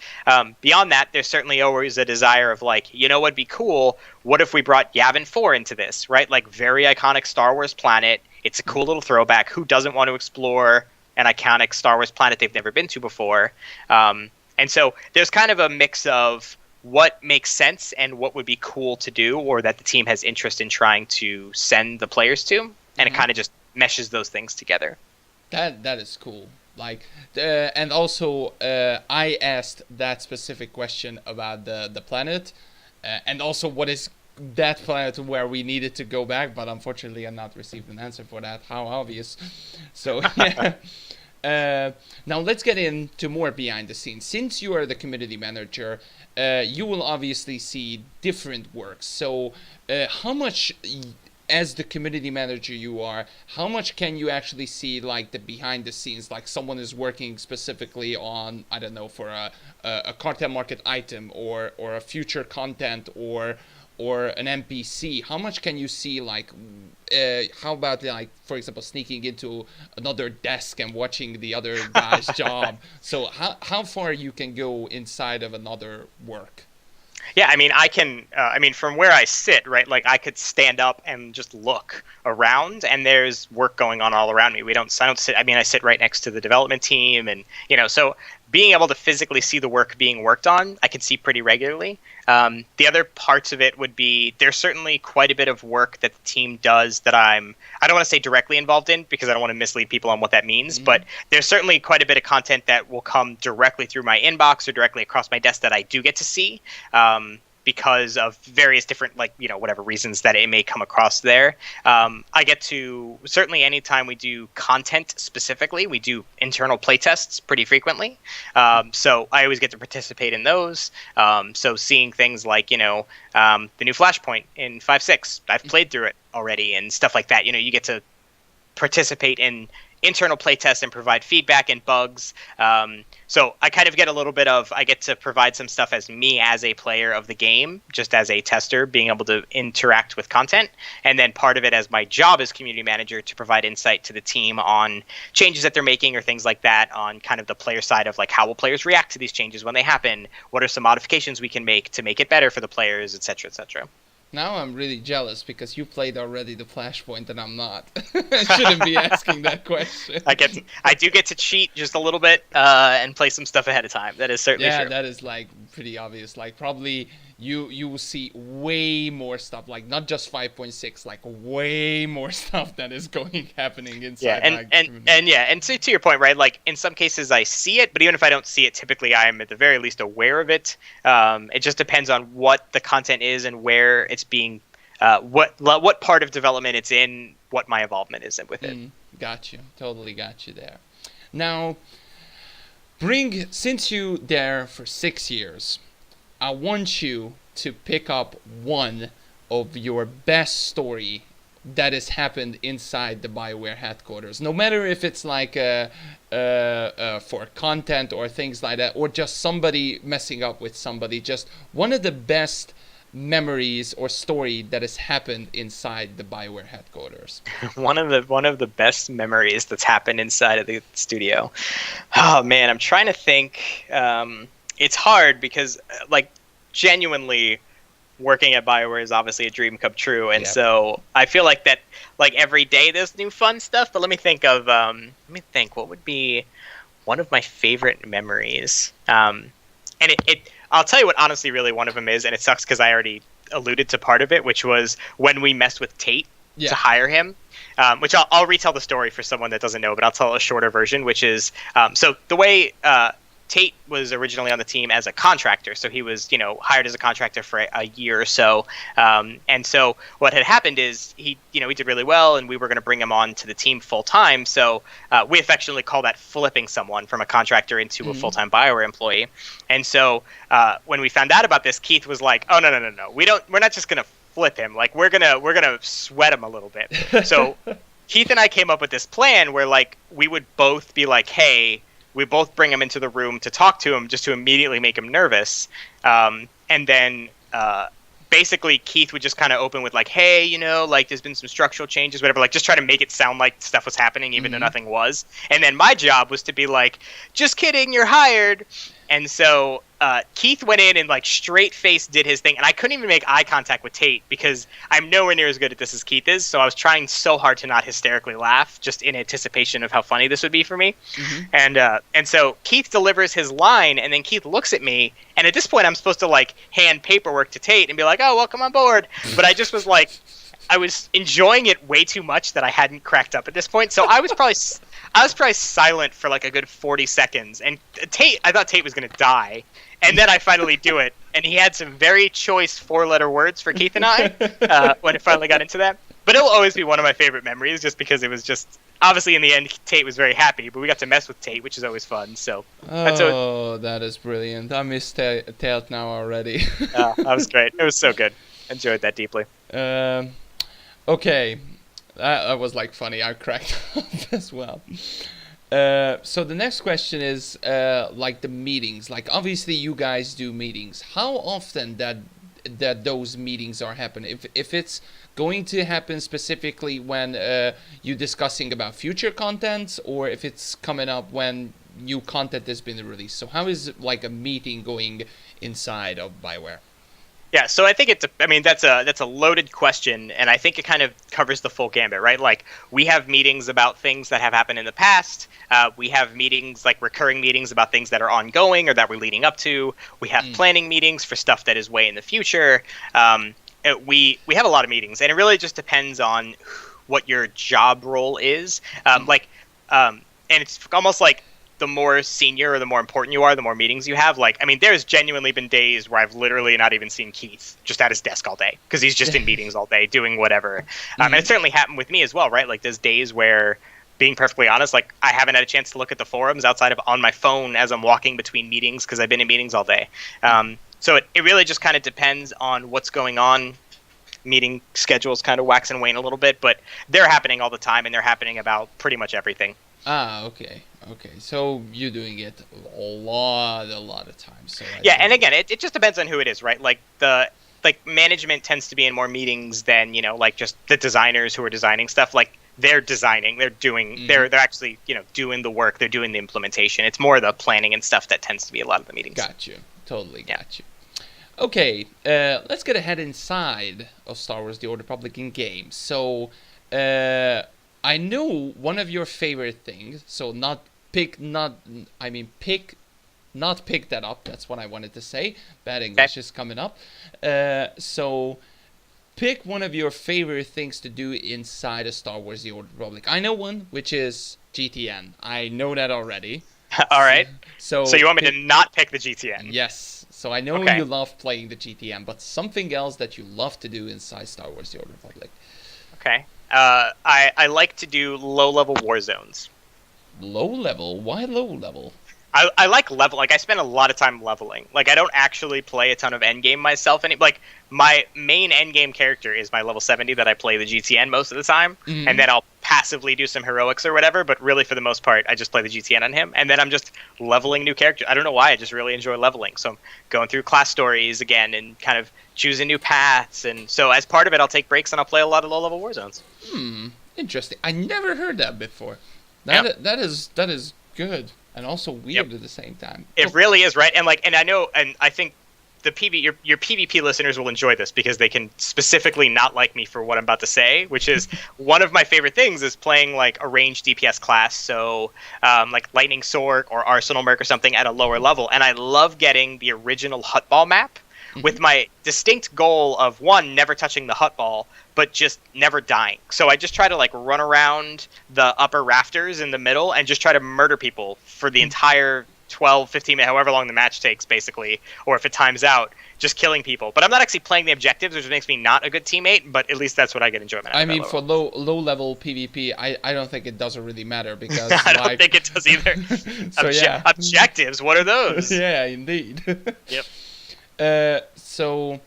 [SPEAKER 2] Beyond that, there's certainly always a desire of like, what'd be cool? What if we brought Yavin 4 into this, right? Like, very iconic Star Wars planet. It's a cool little throwback. Who doesn't want to explore an iconic Star Wars planet they've never been to before? And so there's kind of a mix of what makes sense and what would be cool to do, or that the team has interest in trying to send the players to, and it kind of just meshes those things together.
[SPEAKER 1] That is cool. Like, and also I asked that specific question about the planet, and also what is that planet where we needed to go back, but unfortunately I not received an answer for that. How obvious. So yeah. Now let's get into more behind the scenes. Since you are the community manager, you will obviously see different works. So how much, as the community manager you are, how much can you actually see like the behind the scenes, like someone is working specifically on, I don't know, for a content market item or a future content or an NPC? How much can you see, like, how about, like, for example, sneaking into another desk and watching the other guy's job? So how far you can go inside of another work?
[SPEAKER 2] Yeah, I mean, from where I sit, right, like I could stand up and just look around and there's work going on all around me. I don't sit, I sit right next to the development team and, so being able to physically see the work being worked on, I can see pretty regularly. The other parts of it would be there's certainly quite a bit of work that the team does that I don't want to say directly involved in because I don't want to mislead people on what that means, but there's certainly quite a bit of content that will come directly through my inbox or directly across my desk that I do get to see. Because of various different, whatever reasons that it may come across there. I get to, certainly anytime we do content specifically, we do internal playtests pretty frequently. So I always get to participate in those. So seeing things like, the new Flashpoint in 5.6, I've played through it already and stuff like that. You get to participate in internal playtests and provide feedback and bugs. So I kind of get I get to provide some stuff as me as a player of the game, just as a tester, being able to interact with content. And then part of it as my job as community manager to provide insight to the team on changes that they're making or things like that on kind of the player side of like how will players react to these changes when they happen? What are some modifications we can make to make it better for the players, et cetera, et cetera.
[SPEAKER 1] Now I'm really jealous because you played already the Flashpoint and I'm not. I shouldn't be asking that question.
[SPEAKER 2] I do get to cheat just a little bit and play some stuff ahead of time. That is certainly true.
[SPEAKER 1] Yeah, that is like pretty obvious. Like probably you will see way more stuff, like not just 5.6, like way more stuff that is happening inside.
[SPEAKER 2] Yeah, and to your point, right? Like in some cases I see it, but even if I don't see it, typically I am at the very least aware of it. It just depends on what the content is and where it's being, what part of development it's in, what my involvement is with it.
[SPEAKER 1] Got you. Totally got you there. Now, since you there for 6 years, I want you to pick up one of your best story that has happened inside the Bioware headquarters. No matter if it's like for content or things like that, or just somebody messing up with somebody, just one of the best memories or story that has happened inside the Bioware headquarters.
[SPEAKER 2] One of the best memories that's happened inside of the studio. Oh man, I'm trying to think. It's hard because genuinely working at Bioware is obviously a dream come true, and so I feel like that every day there's new fun stuff. But let me think what would be one of my favorite memories. And I'll tell you what honestly really one of them is, and it sucks because I already alluded to part of it, which was when we messed with Tate to hire him. Which I'll retell the story for someone that doesn't know, but I'll tell a shorter version, which is so the way Tate was originally on the team as a contractor, so he was hired as a contractor for a year or so, and so what had happened is he did really well, and we were going to bring him on to the team full time. So we affectionately call that flipping someone from a contractor into a full-time Bioware employee. And so when we found out about this, Keith was like, "Oh no, we're not just going to flip him. Like we're gonna sweat him a little bit." So Keith and I came up with this plan where we would both be like, "Hey." We both bring him into the room to talk to him just to immediately make him nervous. And then basically Keith would just kind of open with hey, there's been some structural changes, whatever, just try to make it sound like stuff was happening even though nothing was. And then my job was to be like, just kidding, you're hired. And so Keith went in and straight-faced did his thing, and I couldn't even make eye contact with Tate because I'm nowhere near as good at this as Keith is, so I was trying so hard to not hysterically laugh just in anticipation of how funny this would be for me. And so Keith delivers his line, and then Keith looks at me, and at this point I'm supposed to hand paperwork to Tate and be like, "Oh, welcome on board," but I just was I was enjoying it way too much that I hadn't cracked up at this point, so I was probably silent for a good 40 seconds, and I thought Tate was going to die, and then I finally do it, and he had some very choice 4-letter words for Keith and I when it finally got into that. But it'll always be one of my favorite memories just because it was just obviously in the end Tate was very happy, but we got to mess with Tate, which is always fun. So
[SPEAKER 1] that is brilliant. I miss Tate now already.
[SPEAKER 2] that was great. It was so good. Enjoyed that deeply.
[SPEAKER 1] Okay, that was like funny. I cracked up as well. So the next question is like the meetings. Like obviously you guys do meetings. How often that those meetings are happening? If it's going to happen specifically when you're discussing about future content, or if it's coming up when new content has been released. So how is like a meeting going inside of Bioware?
[SPEAKER 2] Yeah, so I think that's a loaded question, and I think it kind of covers the full gambit, right? Like, we have meetings about things that have happened in the past. We have meetings, like recurring meetings about things that are ongoing or that we're leading up to. We have planning meetings for stuff that is way in the future. We have a lot of meetings, and it really just depends on what your job role is. And it's almost like, the more senior or the more important you are, the more meetings you have. Like, I mean, there's genuinely been days where I've literally not even seen Keith just at his desk all day because he's just in meetings all day doing whatever. And it certainly happened with me as well, right? Like, there's days where, being perfectly honest, like, I haven't had a chance to look at the forums outside of on my phone as I'm walking between meetings because I've been in meetings all day. So it really just kind of depends on what's going on. Meeting schedules kind of wax and wane a little bit, but they're happening all the time, and they're happening about pretty much everything.
[SPEAKER 1] Okay. So you're doing it a lot of times. So
[SPEAKER 2] yeah, and again, it just depends on who it is, right? Like management tends to be in more meetings than, like just the designers who are designing stuff. Like, they're designing, they're doing, they're actually, doing the work, they're doing the implementation. It's more the planning and stuff that tends to be a lot of the meetings.
[SPEAKER 1] Got you. Totally got you. Okay, let's get ahead inside of Star Wars: The Old Republic in games. So, I know one of your favorite things. So not pick that up. That's what I wanted to say. Bad English is coming up. So, pick one of your favorite things to do inside of Star Wars: The Old Republic. I know one, which is GTN. I know that already.
[SPEAKER 2] All right.
[SPEAKER 1] So
[SPEAKER 2] you want me to not pick the GTN?
[SPEAKER 1] Yes. So I know you love playing the GTN, but something else that you love to do inside Star Wars: The Old Republic.
[SPEAKER 2] Okay. I like to do low-level war zones.
[SPEAKER 1] Low level? Why low level?
[SPEAKER 2] I like level. Like, I spend a lot of time leveling. Like, I don't actually play a ton of endgame myself. Like, my main endgame character is my level 70 that I play the GTN most of the time. And then I'll passively do some heroics or whatever. But really, for the most part, I just play the GTN on him. And then I'm just leveling new characters. I don't know why. I just really enjoy leveling. So I'm going through class stories again and kind of choosing new paths. And so as part of it, I'll take breaks and I'll play a lot of low-level war zones.
[SPEAKER 1] Interesting. I never heard that before. That is good. And also weird at the same time.
[SPEAKER 2] It really is, right? And I know, and I think your PvP listeners will enjoy this because they can specifically not like me for what I'm about to say, which is one of my favorite things is playing like a ranged DPS class, so like Lightning Sword or Arsenal Merc or something at a lower level. And I love getting the original Huttball map with my distinct goal of, one, never touching the Huttball, but just never dying. So I just try to like run around the upper rafters in the middle and just try to murder people for the entire 12, 15 minutes, however long the match takes, basically, or if it times out, just killing people. But I'm not actually playing the objectives, which makes me not a good teammate, but at least that's what I get enjoyment out of.
[SPEAKER 1] I mean, for low level PvP, I don't think it doesn't really matter because
[SPEAKER 2] I don't think it does either. So objectives, what are those?
[SPEAKER 1] Yeah, indeed.
[SPEAKER 2] Yep.
[SPEAKER 1] So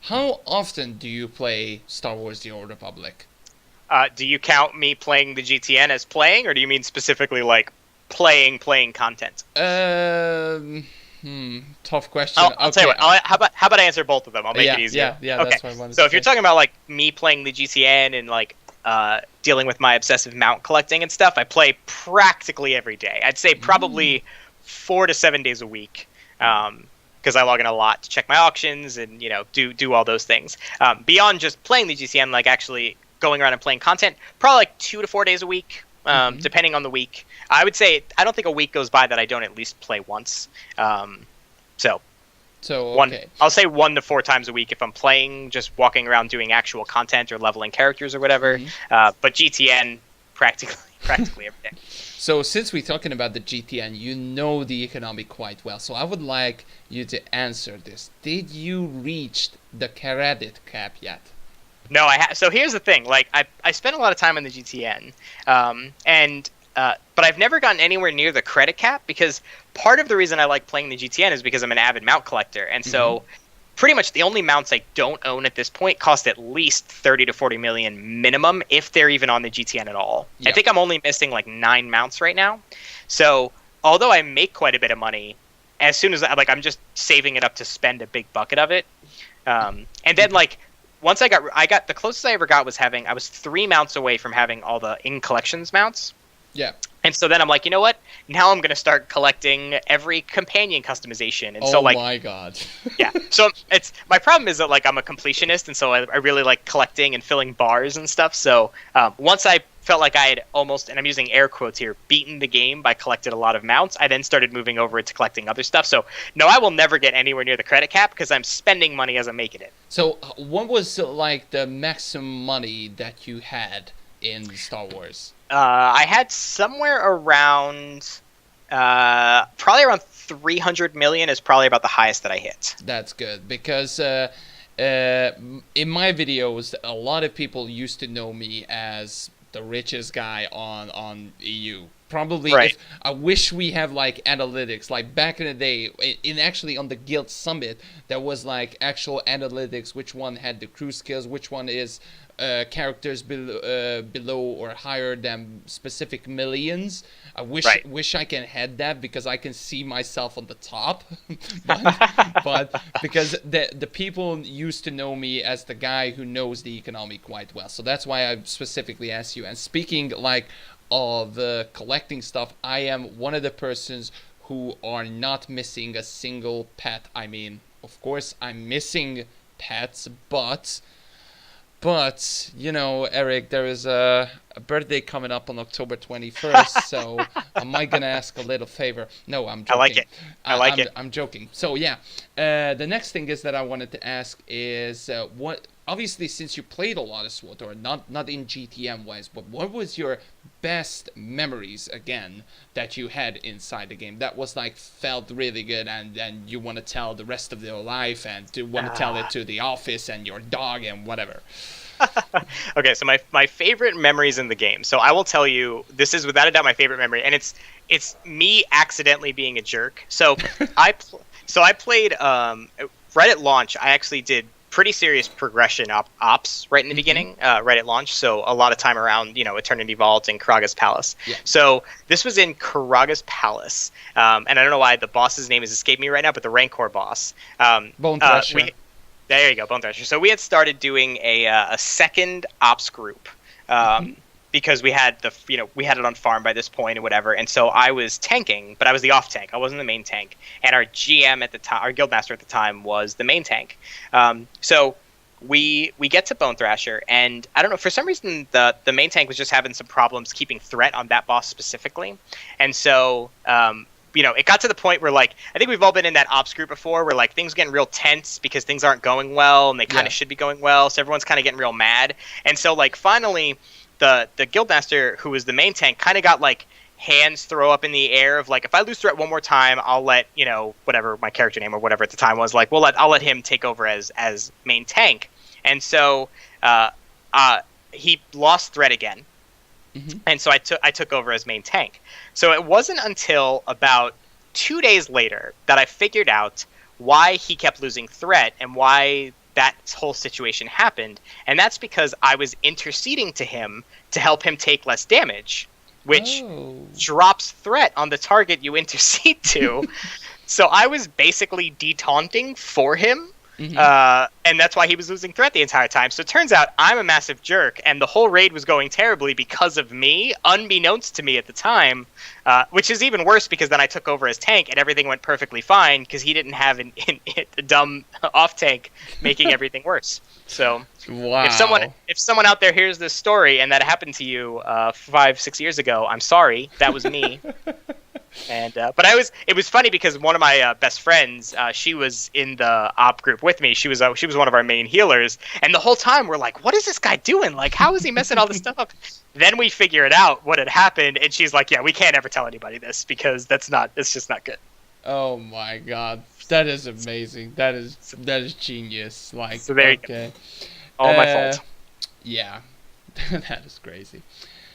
[SPEAKER 1] how often do you play Star Wars: The Old Republic?
[SPEAKER 2] Do you count me playing the GTN as playing, or do you mean specifically like playing content?
[SPEAKER 1] Tough question.
[SPEAKER 2] I'll tell you what. How about I answer both of them? I'll make it easier.
[SPEAKER 1] Yeah.
[SPEAKER 2] Okay.
[SPEAKER 1] That's what I wanted
[SPEAKER 2] So
[SPEAKER 1] to
[SPEAKER 2] if you're talking about like me playing the GTN and like dealing with my obsessive mount collecting and stuff, I play practically every day. I'd say probably 4 to 7 days a week. Because I log in a lot to check my auctions and do all those things. Beyond just playing the GCN, like actually going around and playing content, probably like 2 to 4 days a week, depending on the week. I would say I don't think a week goes by that I don't at least play once. So okay. I'll say 1 to 4 times a week if I'm playing, just walking around doing actual content or leveling characters or whatever. But GTN practically every day.
[SPEAKER 1] So since we're talking about the GTN, you know the economy quite well. So I would like you to answer this. Did you reach the credit cap yet?
[SPEAKER 2] No, so here's the thing. Like, I spent a lot of time on the GTN, but I've never gotten anywhere near the credit cap, because part of the reason I like playing the GTN is because I'm an avid mount collector, and so pretty much the only mounts I don't own at this point cost at least 30 to 40 million minimum, if they're even on the GTN at all. Yep. I think I'm only missing like 9 mounts right now. So although I make quite a bit of money, as soon as I'm just saving it up to spend a big bucket of it. And then like once I got the closest I ever got was I was 3 mounts away from having all the in collections mounts.
[SPEAKER 1] Yeah.
[SPEAKER 2] And so then I'm like, you know what? Now I'm going to start collecting every companion customization. And so like,
[SPEAKER 1] my God.
[SPEAKER 2] Yeah. So my problem is that like I'm a completionist, and so I really like collecting and filling bars and stuff. So once I felt like I had almost, and I'm using air quotes here, beaten the game by collecting a lot of mounts, I then started moving over into collecting other stuff. So no, I will never get anywhere near the credit cap, because I'm spending money as I'm making it.
[SPEAKER 1] So what was like the maximum money that you had in Star Wars?
[SPEAKER 2] I had somewhere around, probably around 300 million is probably about the highest that I hit.
[SPEAKER 1] That's good, because in my videos, a lot of people used to know me as the richest guy on EU. Probably,
[SPEAKER 2] right.
[SPEAKER 1] I wish we have like analytics. Like back in the day, actually on the Guild Summit, there was like actual analytics. Which one had the crew skills? Which one is characters below or higher than specific millions? I wish I can had that, because I can see myself on the top. but because the people used to know me as the guy who knows the economy quite well. So that's why I specifically asked you. And speaking like of collecting stuff, I am one of the persons who are not missing a single pet. I mean, of course I'm missing pets, but you know, Eric, there is a birthday coming up on October 21st, so am I gonna ask a little favor? No, I'm joking.
[SPEAKER 2] I like it.
[SPEAKER 1] I'm joking. So yeah, the next thing is that I wanted to ask is what. Obviously, since you played a lot of SWTOR, not in GTM wise, but what was your best memories again that you had inside the game that was like felt really good, and you want to tell the rest of your life, and to want to tell it to the office and your dog and whatever?
[SPEAKER 2] Okay, so my favorite memories in the game. So I will tell you, this is without a doubt my favorite memory, and it's me accidentally being a jerk. So I played right at launch. I actually did pretty serious progression ops right in the beginning, right at launch. So a lot of time around, Eternity Vault and Karaga's Palace. Yeah. So this was in Karaga's Palace. And I don't know why the boss's name has escaped me right now, but the Rancor boss.
[SPEAKER 1] Bone Thresher.
[SPEAKER 2] There you go, Bone Thresher. So we had started doing a second ops group. Because we had we had it on farm by this point or whatever, and so I was tanking, but I was the off tank. I wasn't the main tank, and our GM at the time, our guildmaster at the time, was the main tank. So we get to Bone Thrasher, and I don't know, for some reason the main tank was just having some problems keeping threat on that boss specifically, and so it got to the point where, like, I think we've all been in that ops group before, where like things are getting real tense because things aren't going well, and they kind of should be going well, so everyone's kind of getting real mad, and so like finally. The guildmaster, who was the main tank, kind of got like hands throw up in the air of like, if I lose threat one more time, I'll let whatever my character name or whatever at the time was, like, I'll let him take over as main tank. And so he lost threat again, and so I took over as main tank. So it wasn't until about 2 days later that I figured out why he kept losing threat and why that whole situation happened, and that's because I was interceding to him to help him take less damage, which drops threat on the target you intercede to. So I was basically de-taunting for him, and that's why he was losing threat the entire time. So it turns out I'm a massive jerk, and the whole raid was going terribly because of me, unbeknownst to me at the time, which is even worse because then I took over as tank, and everything went perfectly fine because he didn't have a dumb off tank making everything worse. So if someone out there hears this story and that happened to you 5-6 years ago, I'm sorry, that was me. And but it was funny because one of my best friends, she was in the op group with me. She was one of our main healers, and the whole time we're like, what is this guy doing? Like, how is he messing all this stuff up? Then we figure it out what had happened, and she's like, yeah, we can't ever tell anybody this because it's just not good.
[SPEAKER 1] Oh my God, that is amazing. That is genius. Like,
[SPEAKER 2] so there you go. All my fault.
[SPEAKER 1] Yeah, that is crazy.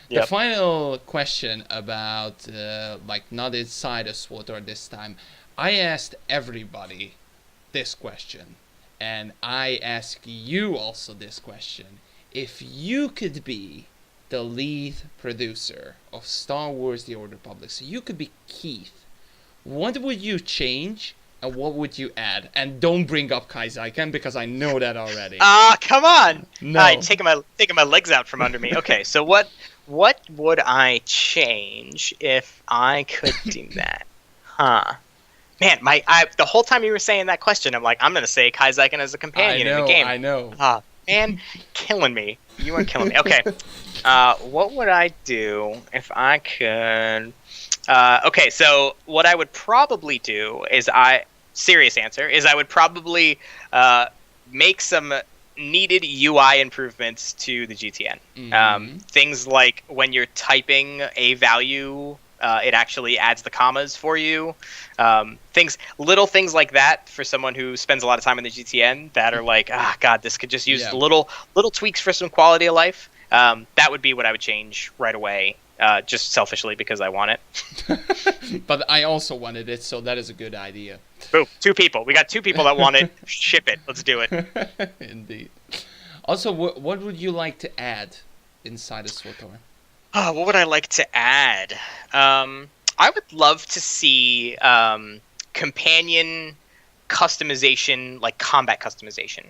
[SPEAKER 1] The
[SPEAKER 2] Yep.
[SPEAKER 1] final question about not inside of SWTOR this time. I asked everybody this question, and I ask you also this question. If you could be the lead producer of Star Wars The Old Republic, so you could be Keith, what would you change and what would you add? And don't bring up Kaizen because I know that already.
[SPEAKER 2] Ah, come on!
[SPEAKER 1] No.
[SPEAKER 2] All right, taking my legs out from under me. Okay, so what would I change if I could do that? Huh. Man, the whole time you were saying that question, I'm like, I'm gonna say Kaizen as a companion in the game.
[SPEAKER 1] I know.
[SPEAKER 2] Man, killing me. You are killing me. Okay. What would I do if I could? Okay, so what I would probably do is serious answer is I would probably make some needed UI improvements to the GTN.
[SPEAKER 1] Mm-hmm.
[SPEAKER 2] Things like when you're typing a value, it actually adds the commas for you. Little things like that for someone who spends a lot of time in the GTN that are like, God, this could just use little tweaks for some quality of life. That would be what I would change right away, just selfishly because I want it.
[SPEAKER 1] But I also wanted it, so that is a good idea.
[SPEAKER 2] Boom, 2 people. We got 2 people that want it. Ship it. Let's do it.
[SPEAKER 1] Indeed. Also, what would you like to add inside of SWTOR?
[SPEAKER 2] What would I like to add? I would love to see companion customization, like combat customization.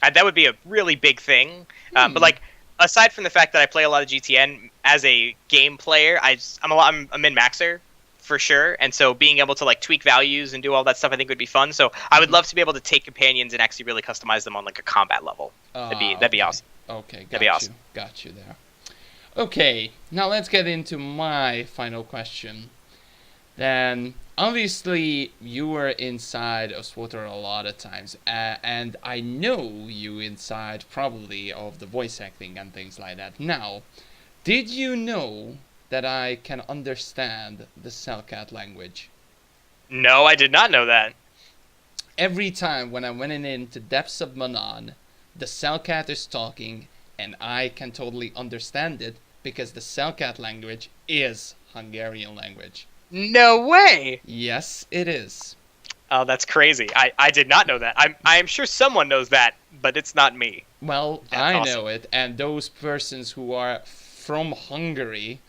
[SPEAKER 2] That would be a really big thing. But like, aside from the fact that I play a lot of GTN as a game player, I'm a min-maxer for sure, and so being able to like tweak values and do all that stuff, I think would be fun. So I would love to be able to take companions and actually really customize them on like a combat level. That'd be awesome.
[SPEAKER 1] Okay,
[SPEAKER 2] that'd be awesome.
[SPEAKER 1] Got you there. Okay, now let's get into my final question. Then, obviously, you were inside of SWTOR a lot of times, and I know you inside probably of the voice acting and things like that. Now, did you know that I can understand the Cellcat language?
[SPEAKER 2] No, I did not know that.
[SPEAKER 1] Every time when I went into Depths of Manan, the Cellcat is talking, and I can totally understand it because the Cellcat language is Hungarian language.
[SPEAKER 2] No way!
[SPEAKER 1] Yes, it is.
[SPEAKER 2] Oh, that's crazy. I did not know that. I'm sure someone knows that, but it's not me.
[SPEAKER 1] Well, I know it, and those persons who are from Hungary,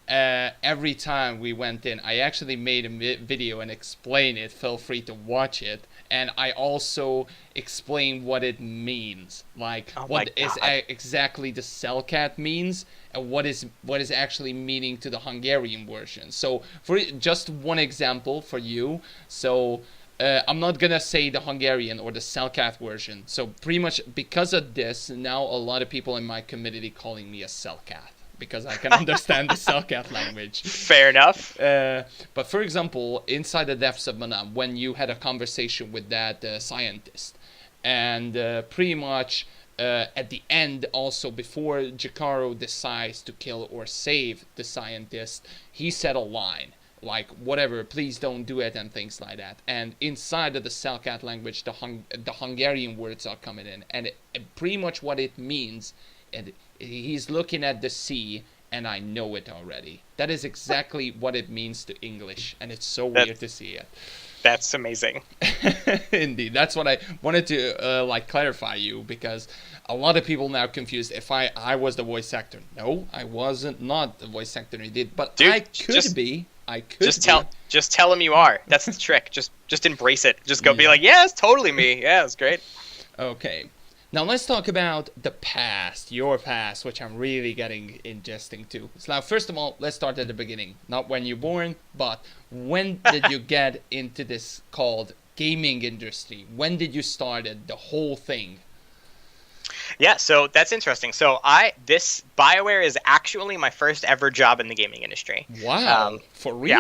[SPEAKER 1] every time we went in, I actually made a video and explained it. Feel free to watch it. And I also explain what it means, like what is exactly the Cellcat means, and what is actually meaning to the Hungarian version. So for just one example for you, so I'm not gonna say the Hungarian or the Cellcat version. So pretty much because of this, now a lot of people in my community calling me a Cellcat, because I can understand the Cellcat language.
[SPEAKER 2] Fair enough.
[SPEAKER 1] But for example, inside the Depths of Manan, when you had a conversation with that scientist, and pretty much at the end also, before Jakaro decides to kill or save the scientist, he said a line, like, whatever, please don't do it, and things like that. And inside of the Cellcat language, the Hungarian words are coming in, and pretty much what it means, and he's looking at the sea, and I know it already. That is exactly what it means to English, and it's so weird to see it.
[SPEAKER 2] That's amazing.
[SPEAKER 1] Indeed, that's what I wanted to clarify you, because a lot of people now confused if I was the voice actor. No, I wasn't, not the voice actor he did, but dude, I could be.
[SPEAKER 2] Just tell him you are. That's the trick. Just embrace it. Just go be like, yeah, it's totally me. Yeah, it's great.
[SPEAKER 1] Okay. Now let's talk about the past, your past, which I'm really getting interesting to. So now, first of all, let's start at the beginning. Not when you're born, but when did you get into this called gaming industry? When did you start the whole thing?
[SPEAKER 2] Yeah, so that's interesting. So this Bioware is actually my first ever job in the gaming industry.
[SPEAKER 1] Wow, for real?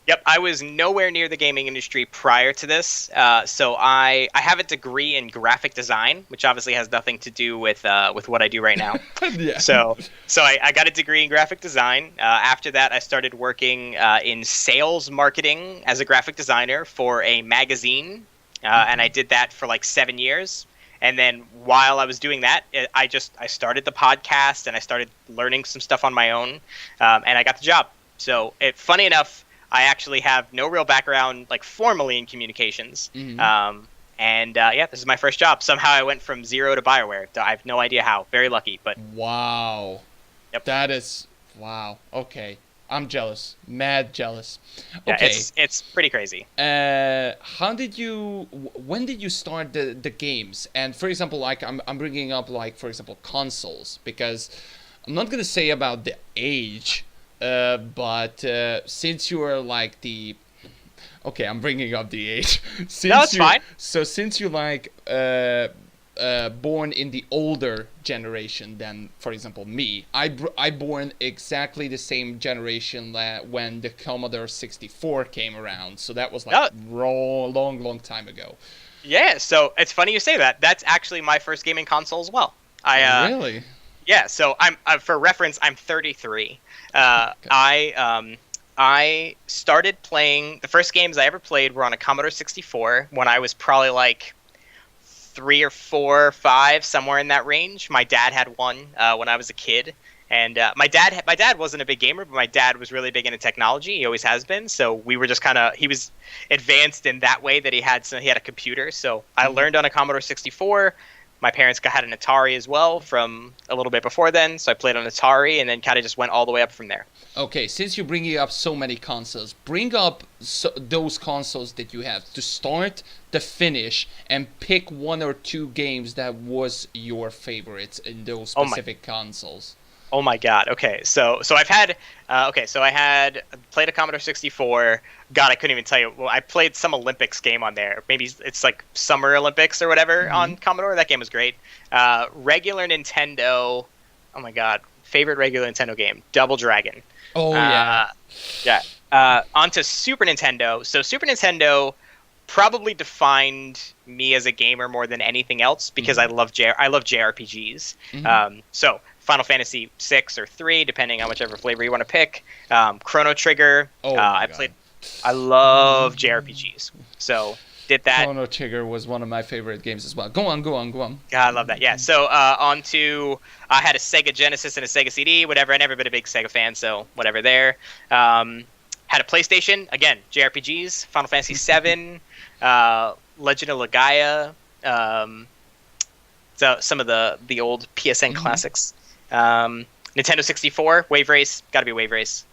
[SPEAKER 2] Yeah, I was nowhere near the gaming industry prior to this. So I have a degree in graphic design, which obviously has nothing to do with what I do right now.
[SPEAKER 1] Yeah.
[SPEAKER 2] So I got a degree in graphic design. After that, I started working in sales marketing as a graphic designer for a magazine, and I did that for like 7 years. And then while I was doing that, I started the podcast and I started learning some stuff on my own, and I got the job. So funny enough, I actually have no real background like formally in communications. This is my first job. Somehow I went from zero to Bioware. I have no idea how. Very lucky, but
[SPEAKER 1] wow.
[SPEAKER 2] Yep.
[SPEAKER 1] That is wow. Okay. I'm jealous. Mad jealous. Okay.
[SPEAKER 2] Yeah, it's pretty crazy.
[SPEAKER 1] When did you start the games? And for example, like I'm bringing up like for example consoles, because I'm not going to say about the age, but since you are like the okay, I'm bringing up the age.
[SPEAKER 2] No, it's fine.
[SPEAKER 1] So since you like born in the older generation than, for example, me, I born exactly the same generation when the Commodore 64 came around. So that was like long time ago.
[SPEAKER 2] Yeah, so it's funny you say that. That's actually my first gaming console as well.
[SPEAKER 1] Really?
[SPEAKER 2] Yeah. So I'm for reference, I'm 33. Okay. I started playing, the first games I ever played were on a Commodore 64 when I was probably like 3 or 4 or 5, somewhere in that range. My dad had one when I was a kid, and my dad wasn't a big gamer, but my dad was really big into technology. He always has been. So we were just he was advanced in that way that he had a computer. So I learned on a Commodore 64. My parents had an Atari as well from a little bit before then, so I played on Atari and then kind of just went all the way up from there.
[SPEAKER 1] Okay, since you're bringing up so many consoles, bring up those consoles that you have to start, to finish, and pick 1 or 2 games that was your favorites in those specific consoles.
[SPEAKER 2] Oh my God. Okay, so I've had I had played a Commodore 64. God, I couldn't even tell you. Well, I played some Olympics game on there. Maybe it's like Summer Olympics or whatever on Commodore. That game was great. Regular Nintendo. Oh my God, favorite regular Nintendo game, Double Dragon.
[SPEAKER 1] Oh yeah.
[SPEAKER 2] Onto Super Nintendo. So Super Nintendo probably defined me as a gamer more than anything else because I love JRPGs. So Final Fantasy 6 or 3, depending on whichever flavor you want to pick. Chrono Trigger. I love JRPGs. So did that.
[SPEAKER 1] Chrono Trigger was one of my favorite games as well. Go on.
[SPEAKER 2] God, I love that. Yeah. So on to I had a Sega Genesis and a Sega CD, whatever. I never been a big Sega fan, so whatever there. Had a PlayStation, again, JRPGs, Final Fantasy 7, Legend of Legaia, so some of the old PSN classics. Nintendo 64, Wave Race, gotta be Wave Race,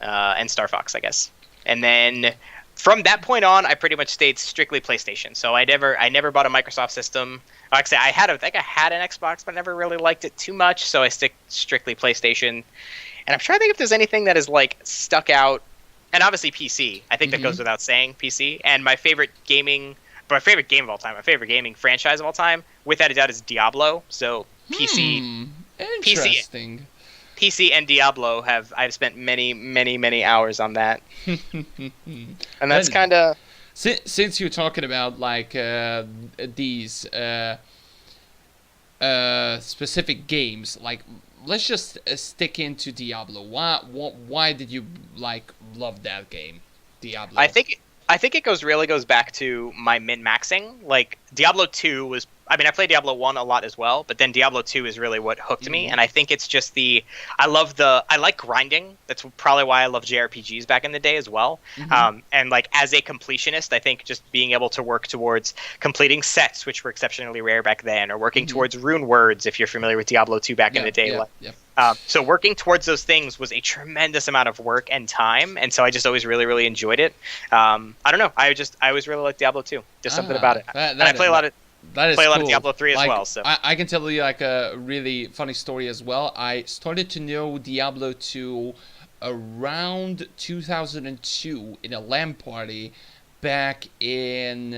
[SPEAKER 2] and Star Fox, I guess. And then from that point on, I pretty much stayed strictly PlayStation. So I never bought a Microsoft system. Actually, I think I had an Xbox, but I never really liked it too much. So I stick strictly PlayStation. And I'm trying to think if there's anything that is like stuck out. And obviously PC. I think that goes without saying, PC. And my favorite game of all time, my favorite gaming franchise of all time, without a doubt, is Diablo. So PC.
[SPEAKER 1] Interesting.
[SPEAKER 2] PC and Diablo I've spent many hours on that. And that's kind of...
[SPEAKER 1] Since you're talking about like these specific games, like let's just stick into Diablo. Why did you like love that game, Diablo?
[SPEAKER 2] I think it really goes back to my min-maxing. Like Diablo 2 was, I mean, I played Diablo 1 a lot as well, but then Diablo 2 is really what hooked me. And I think it's just I like grinding. That's probably why I love JRPGs back in the day as well. And like as a completionist, I think just being able to work towards completing sets, which were exceptionally rare back then, or working towards rune words, if you're familiar with Diablo 2 back in the day. So working towards those things was a tremendous amount of work and time, and so I just always really enjoyed it. I don't know. I always really liked Diablo 2. Just something about it. And I play a lot of Diablo 3 as well. So
[SPEAKER 1] I can tell you like a really funny story as well. I started to know Diablo 2 around 2002 in a LAN party back in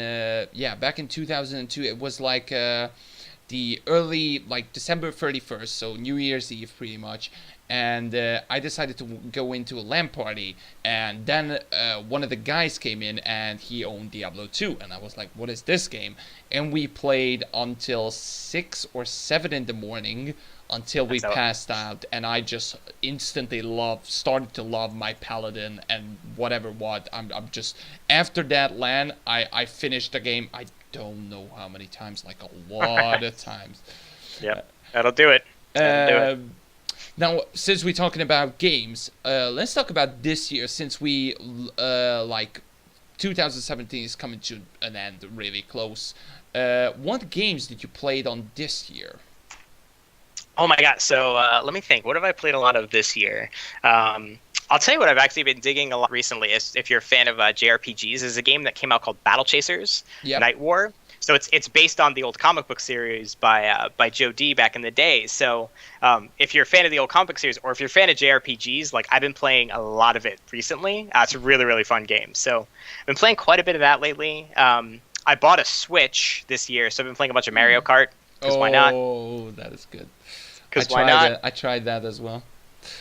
[SPEAKER 1] 2002. It was like the early, like December 31st, so New Year's Eve pretty much. And I decided to go into a LAN party, and then one of the guys came in and he owned Diablo 2, and I was like, what is this game? And we played until 6 or 7 in the morning until we passed out, and I just instantly started to love my paladin and whatever what. I'm just, after that LAN, I finished the game. I don't know how many times, like a lot of times.
[SPEAKER 2] Yep, that'll do it.
[SPEAKER 1] Now, since we're talking about games, let's talk about this year, since we, 2017 is coming to an end really close. What games did you play on this year?
[SPEAKER 2] Oh my god, so let me think. What have I played a lot of this year? I'll tell you what I've actually been digging a lot recently. If you're a fan of JRPGs, is a game that came out called Battle Chasers: Night War. So it's based on the old comic book series by Joe D back in the day. So if you're a fan of the old comic book series, or if you're a fan of JRPGs, like I've been playing a lot of it recently. It's a really, really fun game. So I've been playing quite a bit of that lately. I bought a Switch this year, so I've been playing a bunch of Mario Kart. Because why not?
[SPEAKER 1] Oh, that is good.
[SPEAKER 2] Because why not?
[SPEAKER 1] I tried that as well.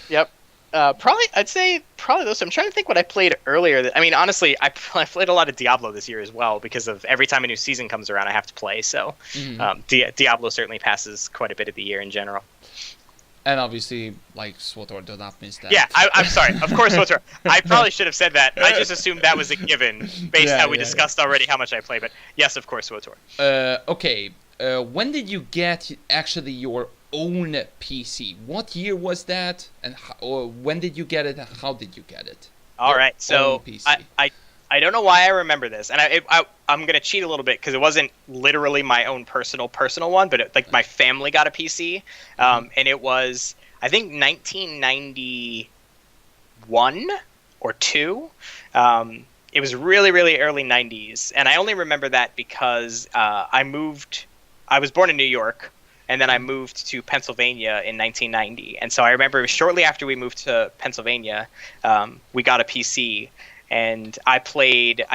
[SPEAKER 2] Yep. I'd say those. I'm trying to think what I played earlier. I mean, honestly, I played a lot of Diablo this year as well, because of every time a new season comes around, I have to play. So Diablo certainly passes quite a bit of the year in general.
[SPEAKER 1] And obviously, like, SWTOR, do not miss that.
[SPEAKER 2] Yeah, I'm sorry. Of course, SWTOR. I probably should have said that. I just assumed that was a given, based on how we discussed already how much I play. But yes, of course, SWTOR.
[SPEAKER 1] Okay. When did you get actually your own PC? What year was that? And when did you get it? And how did you get it?
[SPEAKER 2] All right. So I don't know why I remember this, and I'm gonna cheat a little bit because it wasn't literally my own personal one, but my family got a PC, and it was I think 1991 or 2. It was really, really early 90s, and I only remember that because I was born in New York, and then I moved to Pennsylvania in 1990. And so I remember shortly after we moved to Pennsylvania, we got a PC, and I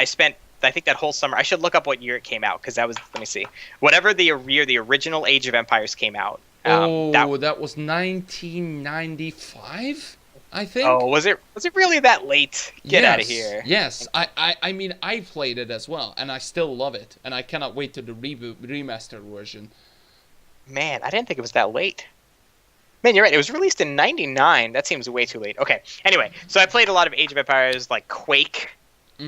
[SPEAKER 2] spent, I think, that whole summer. I should look up what year it came out, because that was, let me see. Whatever the year the original Age of Empires came out.
[SPEAKER 1] That was 1995? I think.
[SPEAKER 2] Oh, was it really that late? Get out of here.
[SPEAKER 1] Yes. I mean, I played it as well, and I still love it, and I cannot wait to the remastered version.
[SPEAKER 2] Man, I didn't think it was that late. Man, you're right. It was released in 99. That seems way too late. Okay. Anyway, so I played a lot of Age of Empires, like Quake,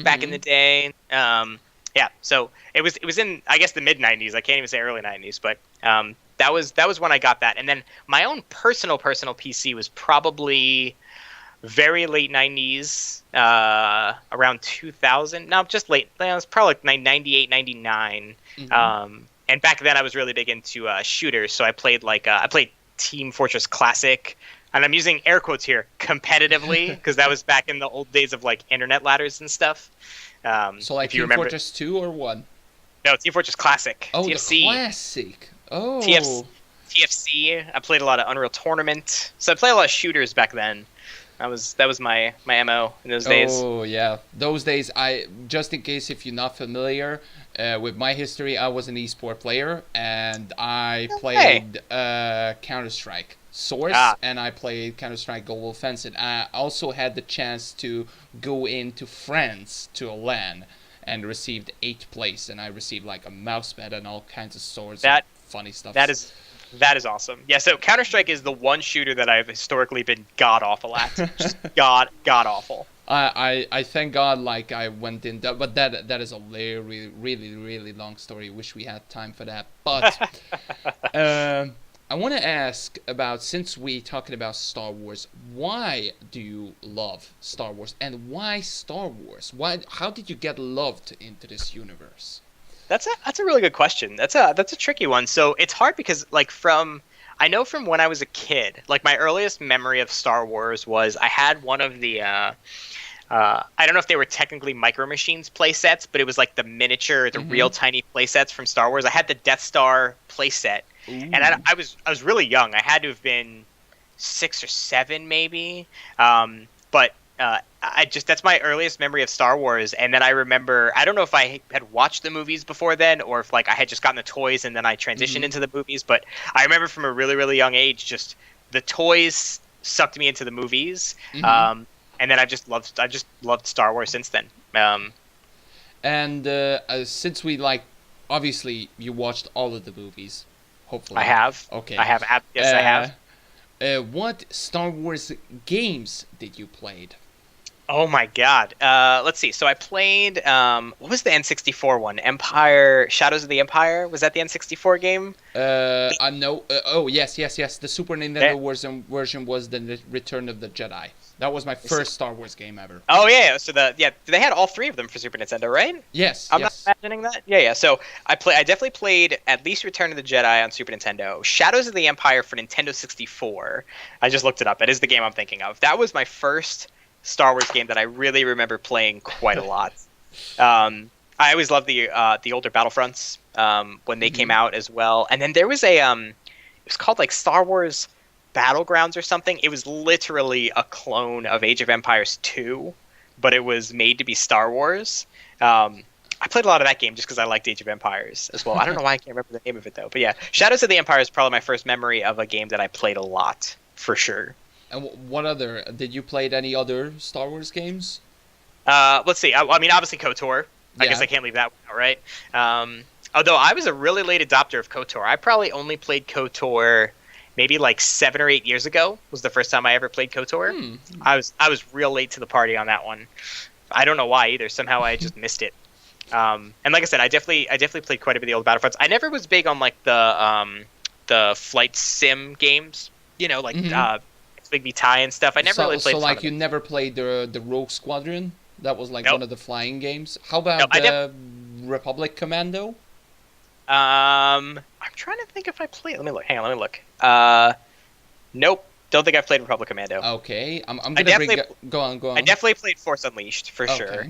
[SPEAKER 2] back in the day. Yeah. So it was in, I guess, the mid 90s. I can't even say early 90s, but that was when I got that. And then my own personal PC was probably very late 90s, around 2000. No, just late. It was probably like 98, 99. And back then I was really big into shooters. So I played Team Fortress Classic, and I'm using air quotes here, competitively, because that was back in the old days of like internet ladders and stuff.
[SPEAKER 1] So like Team Fortress 2 or 1?
[SPEAKER 2] No, Team Fortress Classic.
[SPEAKER 1] Oh,
[SPEAKER 2] TFC.
[SPEAKER 1] The Classic. Oh.
[SPEAKER 2] TFC. I played a lot of Unreal Tournament. So I played a lot of shooters back then. That was my MO in those days.
[SPEAKER 1] Oh yeah, those days. Just in case if you're not familiar with my history, I was an esport player, and I played Counter-Strike Source, and I played Counter-Strike Global Offensive. I also had the chance to go into France to a LAN and received 8th place, and I received like a mouse pad and all kinds of swords and funny stuff.
[SPEAKER 2] That is awesome. Yeah, so Counter-Strike is the one shooter that I've historically been god-awful at. Just god-awful.
[SPEAKER 1] I thank God, like, I went in, but that is a really, really, really long story. Wish we had time for that. But I want to ask about, since we're talking about Star Wars, why do you love Star Wars? And why Star Wars? How did you get loved into this universe?
[SPEAKER 2] That's a really good question. That's a tricky one. So it's hard because I know from when I was a kid, like my earliest memory of Star Wars was I had one of the I don't know if they were technically Micro Machines play sets, but it was like the miniature, the real tiny play sets from Star Wars. I had the Death Star play set, and I was really young. I had to have been 6 or 7 maybe, but. That's my earliest memory of Star Wars, and then I remember, I don't know if I had watched the movies before then, or if like I had just gotten the toys and then I transitioned into the movies, but I remember from a really, really young age, just the toys sucked me into the movies, and then I just loved Star Wars since then.
[SPEAKER 1] And since we obviously you watched all of the movies, hopefully.
[SPEAKER 2] I have.
[SPEAKER 1] Okay.
[SPEAKER 2] I have. Yes, I have.
[SPEAKER 1] What Star Wars games did you play?
[SPEAKER 2] Oh my God. Let's see. So I played what was the N64 one? Empire Shadows of the Empire? Was that the N64 game?
[SPEAKER 1] I know. Oh, yes, yes, yes. The Super
[SPEAKER 2] That,
[SPEAKER 1] Nintendo version was the Return of the Jedi. That was my first Star Wars game ever.
[SPEAKER 2] oh yeah. So they had all three of them for Super Nintendo, right?
[SPEAKER 1] Yes,
[SPEAKER 2] I'm not
[SPEAKER 1] yes.
[SPEAKER 2] imagining that. Yeah, yeah. So I definitely played at least Return of the Jedi on Super Nintendo. Shadows of the Empire for Nintendo 64. I just looked it up. That is the game I'm thinking of. That was my first Star Wars game that I really remember playing quite a lot. I always loved the older Battlefronts when they came out as well. And then there was it was called like Star Wars Battlegrounds or something. It was literally a clone of Age of Empires 2, but it was made to be Star Wars. I played a lot of that game just because I liked Age of Empires as well. I don't know why I can't remember the name of it though. But yeah, Shadows of the Empire is probably my first memory of a game that I played a lot for sure.
[SPEAKER 1] And what other? Did you play any other Star Wars games?
[SPEAKER 2] Let's see. I mean, obviously KOTOR. I guess I can't leave that one out, right? Although I was a really late adopter of KOTOR. I probably only played KOTOR maybe like 7 or 8 years ago was the first time I ever played KOTOR. I was real late to the party on that one. I don't know why either. Somehow I just missed it. And like I said, I definitely played quite a bit of the old Battlefronts. I never was big on like the flight sim games. You know, like Big V Tie and stuff. I never really played.
[SPEAKER 1] So like you never played the Rogue Squadron? That was like one of the flying games. How about Republic Commando?
[SPEAKER 2] I'm trying to think if I played. Let me look. Hang on, let me look. Nope. Don't think I've played Republic Commando.
[SPEAKER 1] Okay, I'm gonna go on.
[SPEAKER 2] I definitely played Force Unleashed for sure.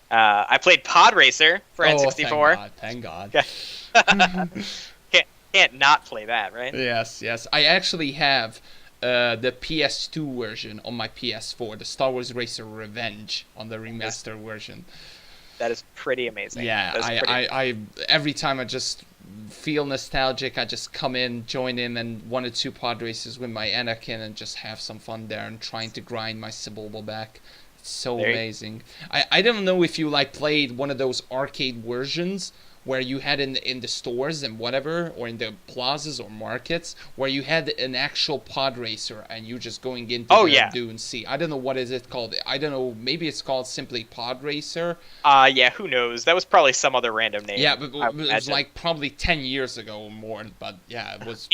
[SPEAKER 2] I played Pod Racer for N64.
[SPEAKER 1] Thank God.
[SPEAKER 2] Can't not play that, right?
[SPEAKER 1] Yes, yes. I actually have the PS2 version on my PS4, the Star Wars Racer Revenge on the remaster version.
[SPEAKER 2] That is pretty amazing.
[SPEAKER 1] Yeah, I every time I just feel nostalgic, I just come in, join in, and 1 or 2 pod races with my Anakin and just have some fun there and trying to grind my Sebulba back. It's so amazing. I don't know if you like played one of those arcade versions where you had in the stores and whatever, or in the plazas or markets, where you had an actual pod racer and you just going into do and see. I don't know what is it called. I don't know. Maybe it's called simply Pod Racer.
[SPEAKER 2] Yeah, who knows? That was probably some other random name.
[SPEAKER 1] Yeah, but it was like probably 10 years ago or more. But yeah, it was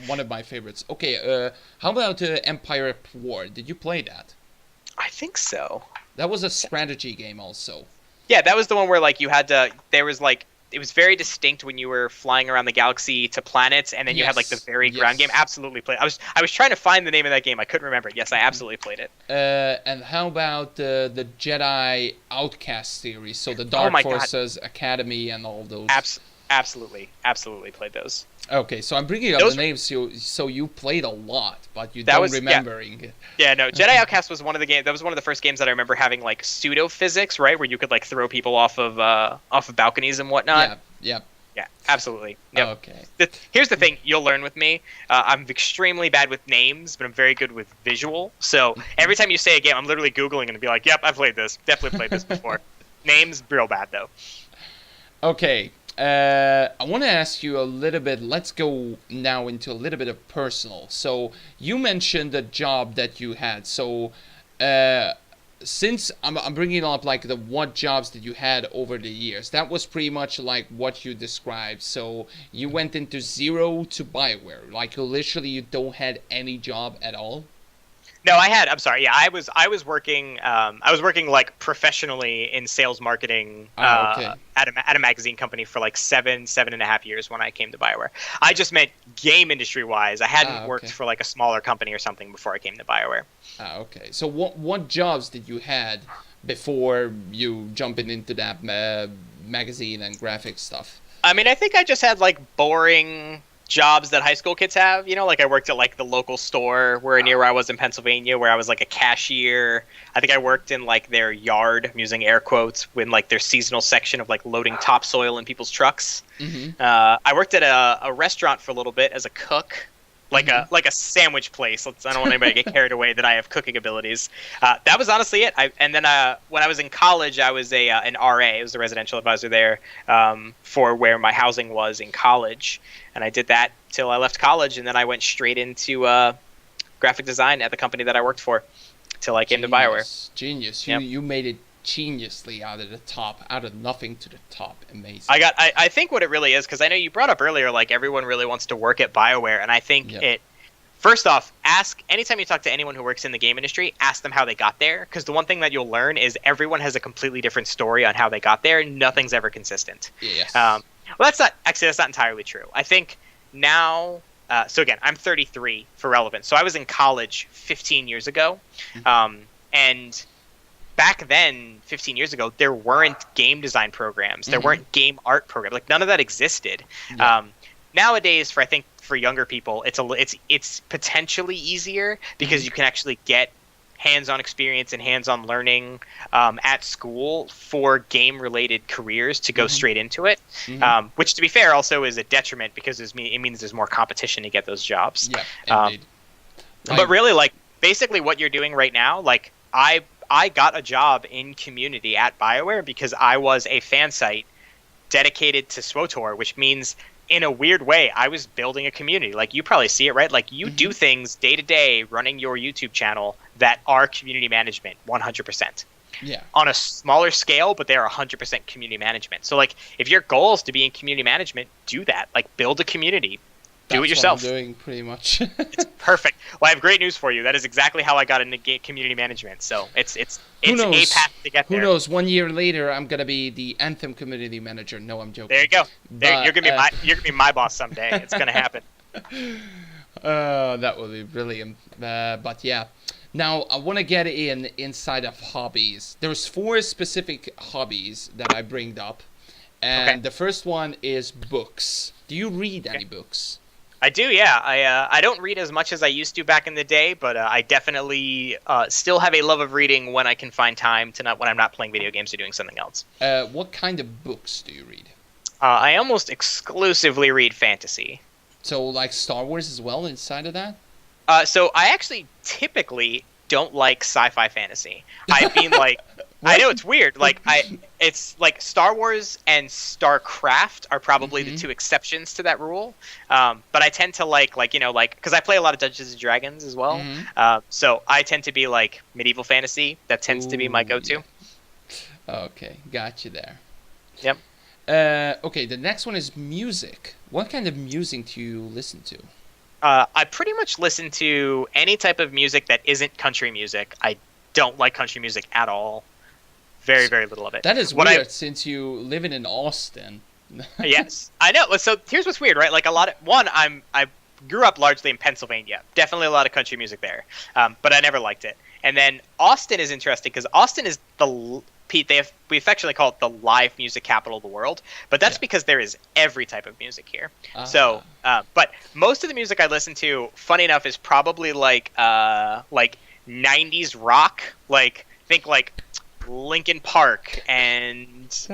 [SPEAKER 1] one of my favorites. Okay, how about Empire at War? Did you play that?
[SPEAKER 2] I think so.
[SPEAKER 1] That was a strategy game also.
[SPEAKER 2] Yeah, that was the one where like you had to. There was like. It was very distinct when you were flying around the galaxy to planets, and then you had like the very ground game. Absolutely played. I was trying to find the name of that game. I couldn't remember it. Yes, I absolutely played it.
[SPEAKER 1] And how about the Jedi Outcast series? So the Dark Forces Academy and all those.
[SPEAKER 2] Absolutely played those.
[SPEAKER 1] Okay, so I'm bringing up the names so you played a lot, but you don't remembering.
[SPEAKER 2] Yeah, no. Jedi Outcast was one of the games. That was one of the first games that I remember having like pseudo physics, right, where you could like throw people off of balconies and whatnot.
[SPEAKER 1] Yeah,
[SPEAKER 2] absolutely. Yep.
[SPEAKER 1] Okay.
[SPEAKER 2] Here's the thing you'll learn with me. I'm extremely bad with names, but I'm very good with visual. So every time you say a game, I'm literally Googling and be like, "Yep, I've played this. Definitely played this before." Names, real bad though.
[SPEAKER 1] Okay. I want to ask you a little bit. Let's go now into a little bit of personal. So you mentioned the job that you had. So since I'm bringing up like what jobs that you had over the years, that was pretty much like what you described. So you went into zero to Bioware. Like literally, you don't had any job at all.
[SPEAKER 2] No, I'm sorry. Yeah, I was working. I was working like professionally in sales marketing at a magazine company for like 7.5 years when I came to Bioware. I just meant game industry wise. I hadn't worked for like a smaller company or something before I came to Bioware.
[SPEAKER 1] Okay. So what jobs did you had before you jumping into that magazine and graphics stuff?
[SPEAKER 2] I mean, I think I just had like boring jobs that high school kids have, you know, like I worked at like the local store near where I was in Pennsylvania, where I was like a cashier. I think I worked in like their yard, I'm using air quotes, when like their seasonal section of like loading topsoil in people's trucks. I worked at a restaurant for a little bit as a cook, like a sandwich place. I don't want anybody to get carried away that I have cooking abilities. That was honestly it. And then when I was in college, I was an RA. I was a residential advisor there for where my housing was in college. And I did that till I left college, and then I went straight into graphic design at the company that I worked for. till I came to Bioware.
[SPEAKER 1] Genius.
[SPEAKER 2] Yep.
[SPEAKER 1] You made it geniusly out of the top, out of nothing to the top. Amazing.
[SPEAKER 2] I think what it really is, because I know you brought up earlier, like everyone really wants to work at Bioware, and I think first off, anytime you talk to anyone who works in the game industry, ask them how they got there, because the one thing that you'll learn is everyone has a completely different story on how they got there. Nothing's ever consistent.
[SPEAKER 1] Yes.
[SPEAKER 2] Well, that's not entirely true. I think now, so again, I'm 33 for relevance. So I was in college 15 years ago, and back then, 15 years ago, there weren't game design programs. There weren't game art programs. Like, none of that existed. Yeah. Nowadays, for younger people, it's potentially easier because you can actually get hands-on experience and hands-on learning at school for game-related careers to go straight into it. Which, to be fair, also is a detriment because it means there's more competition to get those jobs.
[SPEAKER 1] Yeah, indeed.
[SPEAKER 2] But really, like, basically what you're doing right now, like, I got a job in community at Bioware because I was a fan site dedicated to SWTOR, which means, in a weird way, I was building a community. Like, you probably see it, right? Like, you do things day to day running your YouTube channel that are community management 100%.
[SPEAKER 1] Yeah.
[SPEAKER 2] On a smaller scale, but they are 100% community management. So, like, if your goal is to be in community management, do that. Like, build a community. Do it yourself.
[SPEAKER 1] That's what I'm doing, pretty much.
[SPEAKER 2] It's perfect. Well, I have great news for you. That is exactly how I got into community management. So it's a path to get there.
[SPEAKER 1] Who knows? 1 year later, I'm gonna be the Anthem community manager. No, I'm joking.
[SPEAKER 2] There you go. You're gonna be my boss someday. It's gonna happen.
[SPEAKER 1] That would be brilliant. But yeah. Now I want to get inside of hobbies. There's 4 specific hobbies that I bring up, and the first one is books. Do you read any books?
[SPEAKER 2] I do, yeah. I don't read as much as I used to back in the day, but I definitely still have a love of reading when I can find time when I'm not playing video games or doing something else.
[SPEAKER 1] What kind of books do you read?
[SPEAKER 2] I almost exclusively read fantasy.
[SPEAKER 1] So, like Star Wars as well inside of that?
[SPEAKER 2] So I actually typically don't like sci-fi fantasy. I mean, like, I know it's weird. Like, it's like Star Wars and StarCraft are probably the 2 exceptions to that rule. But I tend to like because I play a lot of Dungeons and Dragons as well. So I tend to be like medieval fantasy. That tends to be my go-to.
[SPEAKER 1] Yeah. Okay, got you there.
[SPEAKER 2] Yep.
[SPEAKER 1] Okay, the next one is music. What kind of music do you listen to?
[SPEAKER 2] I pretty much listen to any type of music that isn't country music. I don't like country music at all. Very, very little of it.
[SPEAKER 1] That is weird since you live in Austin.
[SPEAKER 2] Yes, I know. So here's what's weird, right? Like I grew up largely in Pennsylvania. Definitely a lot of country music there, but I never liked it. And then Austin is interesting because Austin is we affectionately call it the live music capital of the world, but that's because there is every type of music here. So, but most of the music I listen to, funny enough, is probably like 90s rock. Like, think like Linkin Park and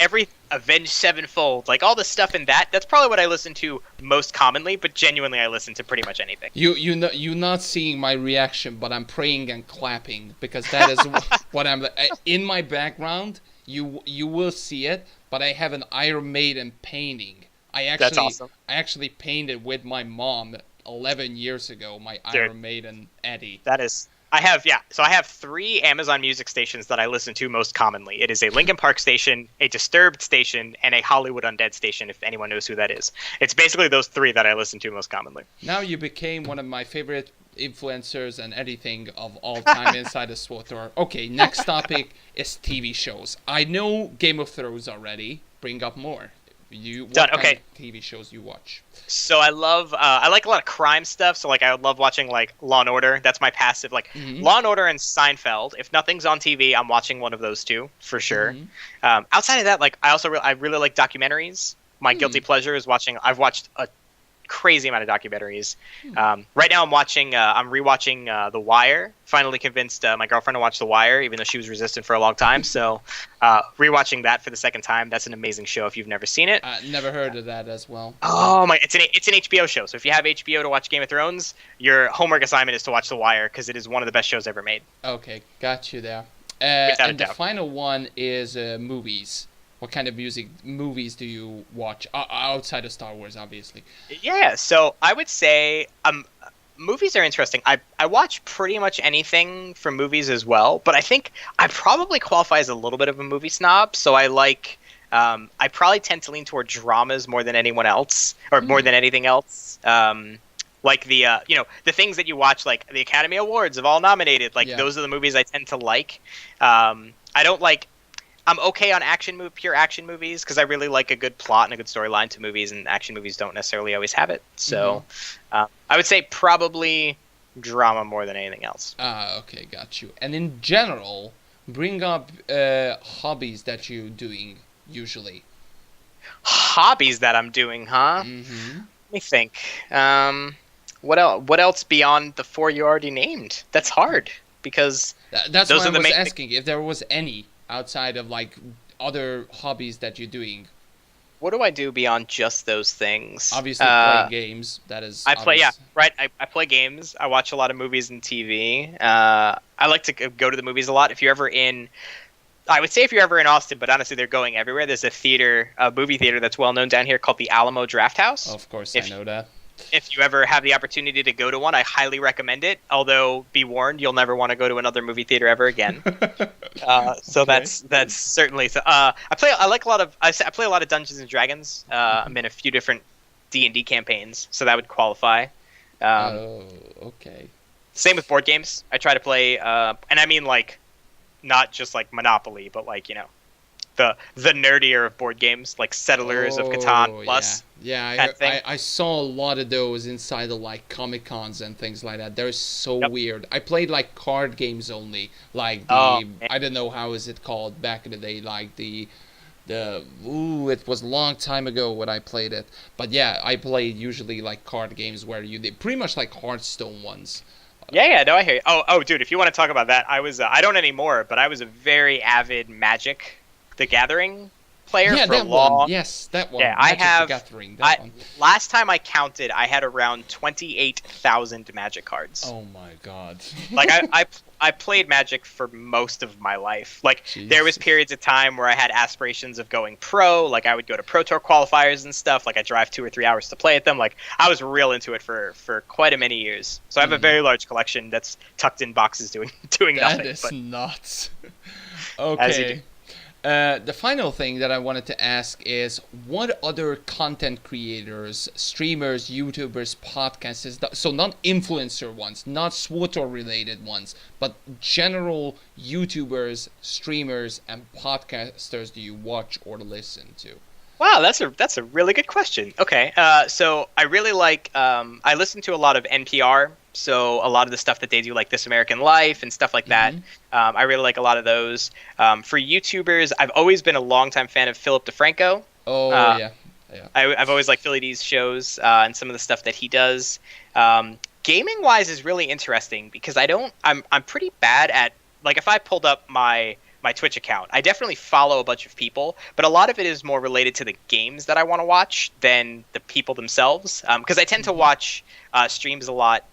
[SPEAKER 2] every Avenged Sevenfold, like all the stuff in that's probably what I listen to most commonly. But genuinely, I listen to pretty much anything.
[SPEAKER 1] You're not seeing my reaction, but I'm praying and clapping because that is what I'm in my background. You will see it, but I have an Iron Maiden painting. That's awesome. I actually painted with my mom 11 years ago. My Iron Maiden Eddie. I have 3 Amazon Music stations that I listen to most commonly. It is a Linkin Park station, a Disturbed station, and a Hollywood Undead station, if anyone knows who that is. It's basically those 3 that I listen to most commonly. Now you became one of my favorite influencers and anything of all time inside of SWTOR. Okay, next topic is TV shows. I know Game of Thrones already. Bring up more. What kind of TV shows you watch?
[SPEAKER 2] So I like a lot of crime stuff. So like I love watching like Law and Order. That's my passive. Like Law and Order and Seinfeld. If nothing's on TV, I'm watching one of those 2 for sure. Outside of that, like I really like documentaries. My guilty pleasure is watching. I've watched a crazy amount of documentaries. Right now I'm rewatching The Wire. Finally convinced my girlfriend to watch The Wire, even though she was resistant for a long time. So rewatching that for the second time. That's an amazing show if you've never seen it.
[SPEAKER 1] Never heard of that as well.
[SPEAKER 2] Oh my! It's an HBO show. So if you have HBO to watch Game of Thrones, your homework assignment is to watch The Wire because it is one of the best shows ever made.
[SPEAKER 1] Okay, got you there. And the final one is movies. What kind of movies do you watch outside of Star Wars, obviously?
[SPEAKER 2] Yeah, so I would say Movies are interesting. I watch pretty much anything from movies as well, but I think I probably qualify as a little bit of a movie snob. So I probably tend to lean toward dramas more than anyone else, or more than anything else. Like the things that you watch, like the Academy Awards have all nominated. Like those are the movies I tend to like. I don't like. I'm okay on pure action movies because I really like a good plot and a good storyline to movies, and action movies don't necessarily always have it. So I would say probably drama more than anything else.
[SPEAKER 1] Okay, got you. And in general, bring up hobbies that you're doing usually.
[SPEAKER 2] Hobbies that I'm doing, huh? Let me think. What else? What else beyond the four you already named? That's hard because
[SPEAKER 1] that's
[SPEAKER 2] those
[SPEAKER 1] why
[SPEAKER 2] are the
[SPEAKER 1] I was
[SPEAKER 2] main
[SPEAKER 1] asking if there was any outside of like other hobbies that you're doing.
[SPEAKER 2] What do I do beyond just those things?
[SPEAKER 1] Obviously, play games. That is.
[SPEAKER 2] I play, yeah, right. I play games. I watch a lot of movies and TV. I like to go to the movies a lot. If you're ever in, I would say if you're ever in Austin, but honestly, they're going everywhere. There's a movie theater that's well known down here called the Alamo Drafthouse.
[SPEAKER 1] Of course, I know that.
[SPEAKER 2] If you ever have the opportunity to go to one, I highly recommend it. Although, be warned, you'll never want to go to another movie theater ever again. So
[SPEAKER 1] Okay.
[SPEAKER 2] that's certainly. I play a lot of Dungeons and Dragons. I'm in a few different D&D campaigns, so that would qualify.
[SPEAKER 1] Okay.
[SPEAKER 2] Same with board games. I try to play, and I mean like, not just like Monopoly, but like the nerdier of board games, like Settlers of Catan Plus.
[SPEAKER 1] Yeah, I saw a lot of those inside of like Comic Cons and things like that. They're so weird. I played like card games only, like I don't know how is it called back in the day, like it was a long time ago when I played it. But yeah, I played usually like card games where you did pretty much like Hearthstone ones.
[SPEAKER 2] Yeah, no, I hear you. Oh, dude, if you want to talk about that, I was I don't anymore, but I was a very avid Magic the Gathering player for a long.
[SPEAKER 1] One. Yes, that one.
[SPEAKER 2] Yeah,
[SPEAKER 1] Magic the Gathering. That one.
[SPEAKER 2] Last time I counted, I had around 28,000 Magic cards.
[SPEAKER 1] Oh my god.
[SPEAKER 2] Like I played Magic for most of my life. Like
[SPEAKER 1] Jesus.
[SPEAKER 2] There was periods of time where I had aspirations of going pro. Like I would go to Pro Tour qualifiers and stuff. Like I drive 2 or 3 hours to play at them. Like I was real into it for quite a many years. So I have a very large collection that's tucked in boxes doing nothing.
[SPEAKER 1] That is nuts.
[SPEAKER 2] As you
[SPEAKER 1] Okay.
[SPEAKER 2] do.
[SPEAKER 1] The final thing that I wanted to ask is what other content creators, streamers, YouTubers, podcasters, so not influencer ones, not SWTOR related ones, but general YouTubers, streamers, and podcasters do you watch or listen to?
[SPEAKER 2] Wow, that's a really good question. Okay, so I really like I listen to a lot of NPR. So a lot of the stuff that they do, like This American Life and stuff like that, I really like a lot of those. For YouTubers, I've always been a longtime fan of Philip DeFranco.
[SPEAKER 1] Oh yeah.
[SPEAKER 2] I've always liked Philly D's shows and some of the stuff that he does. Gaming wise is really interesting because I'm pretty bad at, like, if I pulled up my Twitch account, I definitely follow a bunch of people, but a lot of it is more related to the games that I want to watch than the people themselves. Because I tend to watch streams a lot.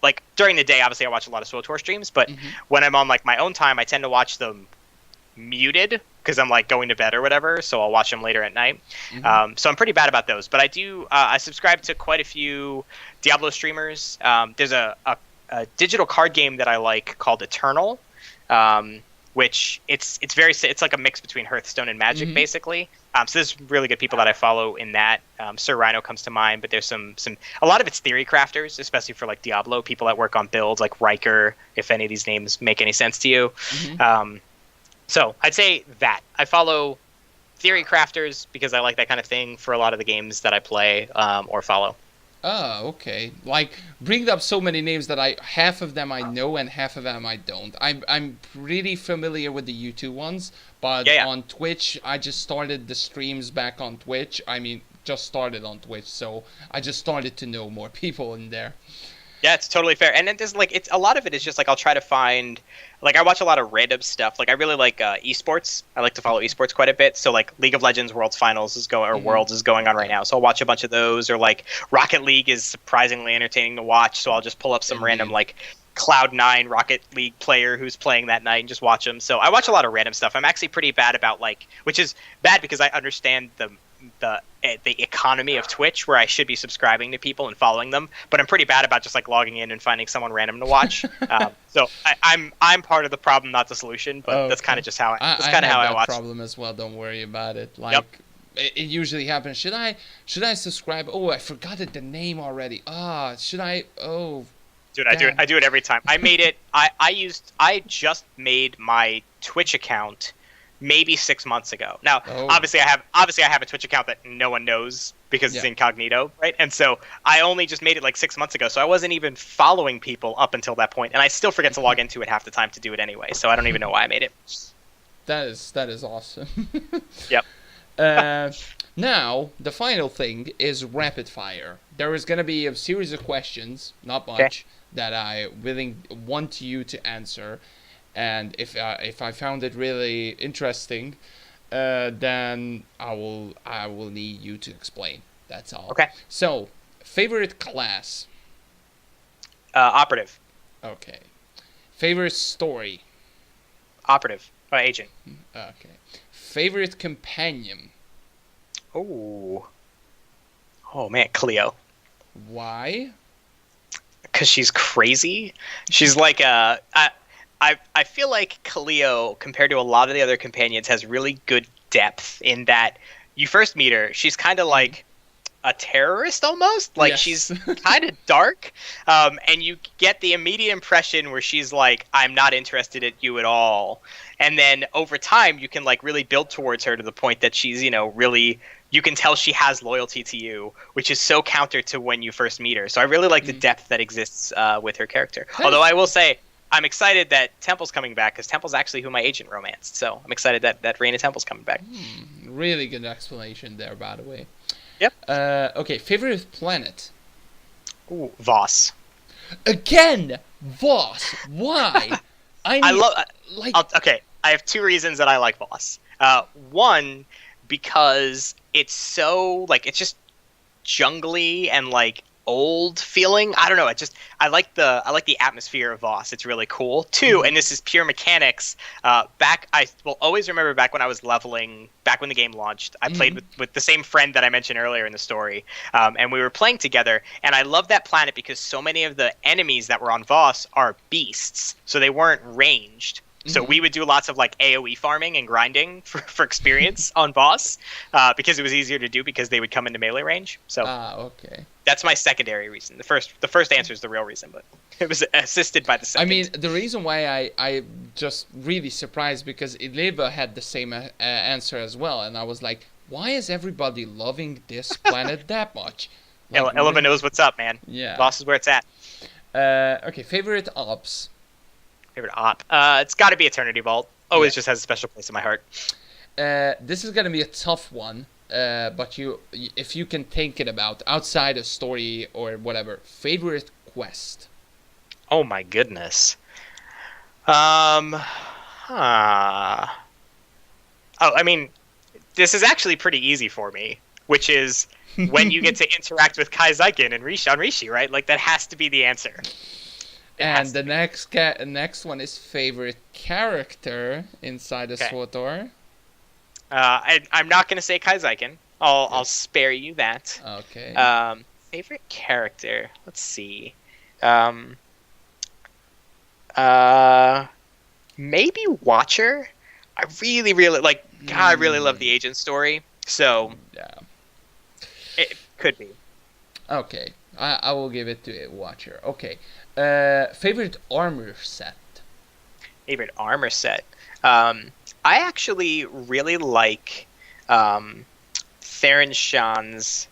[SPEAKER 2] Like during the day, obviously I watch a lot of SWTOR streams, but when I'm on like my own time, I tend to watch them muted because I'm like going to bed or whatever. So I'll watch them later at night. So I'm pretty bad about those, but I do. I subscribe to quite a few Diablo streamers. There's a digital card game that I like called Eternal. Which it's like a mix between Hearthstone and Magic, basically. So there's really good people that I follow in that. Sir Rhino comes to mind, but there's a lot of it's theory crafters, especially for like Diablo, people that work on builds like Riker, if any of these names make any sense to you. So I'd say that I follow theory crafters because I like that kind of thing for a lot of the games that I play or follow.
[SPEAKER 1] Oh, okay. Like, bring up so many names that half of them I know and half of them I don't. I'm pretty familiar with the YouTube ones, but on Twitch, I just started the streams back on Twitch. I mean, just started on Twitch, so I just started to know more people in there.
[SPEAKER 2] Yeah, it's totally fair. And then there's like, it's a lot of it is just like I'll try to find, like I watch a lot of random stuff. Like I really like esports. I like to follow esports quite a bit. So like League of Legends Worlds Finals is going, or Worlds is going on right now. So I'll watch a bunch of those. Or like Rocket League is surprisingly entertaining to watch. So I'll just pull up some random like Cloud9 Rocket League player who's playing that night and just watch them. So I watch a lot of random stuff. I'm actually pretty bad about like, which is bad because I understand the economy of Twitch, where I should be subscribing to people and following them, but I'm pretty bad about just like logging in and finding someone random to watch. So I'm part of the problem, not the solution. But that's kind of just how I watch.
[SPEAKER 1] Problem as well. Don't worry about it. Like
[SPEAKER 2] Yep.
[SPEAKER 1] it usually happens. Should I subscribe? Oh, I forgot the name already. Should I? Oh.
[SPEAKER 2] Dude, I do it every time. I made it. I just made my Twitch account maybe 6 months ago. Now, obviously I have a Twitch account that no one knows because it's incognito, right? And so I only just made it like 6 months ago, so I wasn't even following people up until that point, and I still forget to log into it half the time to do it anyway. So I don't even know why I made it.
[SPEAKER 1] That is awesome.
[SPEAKER 2] Yep.
[SPEAKER 1] Now the final thing is rapid fire. There is gonna be a series of questions, not much, that I really want you to answer. And if I found it really interesting, then I will need you to explain. That's all.
[SPEAKER 2] Okay.
[SPEAKER 1] So, favorite class?
[SPEAKER 2] Operative.
[SPEAKER 1] Okay. Favorite story?
[SPEAKER 2] Operative. Agent.
[SPEAKER 1] Okay. Favorite companion?
[SPEAKER 2] Oh man, Cleo.
[SPEAKER 1] Why?
[SPEAKER 2] Because she's crazy. She's like I feel like Cleo, compared to a lot of the other companions, has really good depth in that you first meet her, she's kind of like a terrorist almost. Like she's kind of dark, and you get the immediate impression where she's like, I'm not interested in you at all. And then over time, you can like really build towards her to the point that she's, really, you can tell she has loyalty to you, which is so counter to when you first meet her. So I really like the depth that exists with her character. Although I will say, I'm excited that Temple's coming back, because Temple's actually who my agent romanced. So I'm excited that Reign of Temple's coming back.
[SPEAKER 1] Really good explanation there, by the way.
[SPEAKER 2] Yep.
[SPEAKER 1] Okay, favorite planet?
[SPEAKER 2] Ooh, Voss.
[SPEAKER 1] Again, Voss. Why?
[SPEAKER 2] I love. Okay, I have two reasons that I like Voss. One, because it's so like it's just jungly and like old feeling. I don't know. I like the atmosphere of Voss. It's really cool. Two, and this is pure mechanics. I will always remember back when I was leveling, back when the game launched, I played with the same friend that I mentioned earlier in the story, and we were playing together. And I love that planet because so many of the enemies that were on Voss are beasts, so they weren't ranged. So we would do lots of like AoE farming and grinding for experience on Voss, because it was easier to do because they would come into melee range. So
[SPEAKER 1] okay.
[SPEAKER 2] That's my secondary reason. The first answer is the real reason, but it was assisted by the second.
[SPEAKER 1] I mean, the reason why I just really surprised because Ileva had the same answer as well, and I was like, why is everybody loving this planet that much?
[SPEAKER 2] Like, Ileva knows what's up, man.
[SPEAKER 1] Yeah.
[SPEAKER 2] Voss is where it's at.
[SPEAKER 1] Okay, favorite ops?
[SPEAKER 2] Favorite op? It's got to be Eternity Vault. Always just has a special place in my heart.
[SPEAKER 1] This is gonna be a tough one. But if you can think it about outside a story or whatever, favorite quest.
[SPEAKER 2] Oh my goodness. Oh, I mean, this is actually pretty easy for me, which is when you get to interact with Kai Zyken and Rishi, right? Like that has to be the answer.
[SPEAKER 1] And the next one is favorite character inside the SWTOR.
[SPEAKER 2] I'm not going to say Kai Zyken. I'll spare you that.
[SPEAKER 1] Okay.
[SPEAKER 2] Favorite character? Let's see. Maybe Watcher. I really, really like. God, I really love the agent story. So
[SPEAKER 1] yeah,
[SPEAKER 2] it could be.
[SPEAKER 1] Okay, I will give it to Watcher. Okay. Favorite armor set.
[SPEAKER 2] Favorite armor set. I actually really like Theron Shan's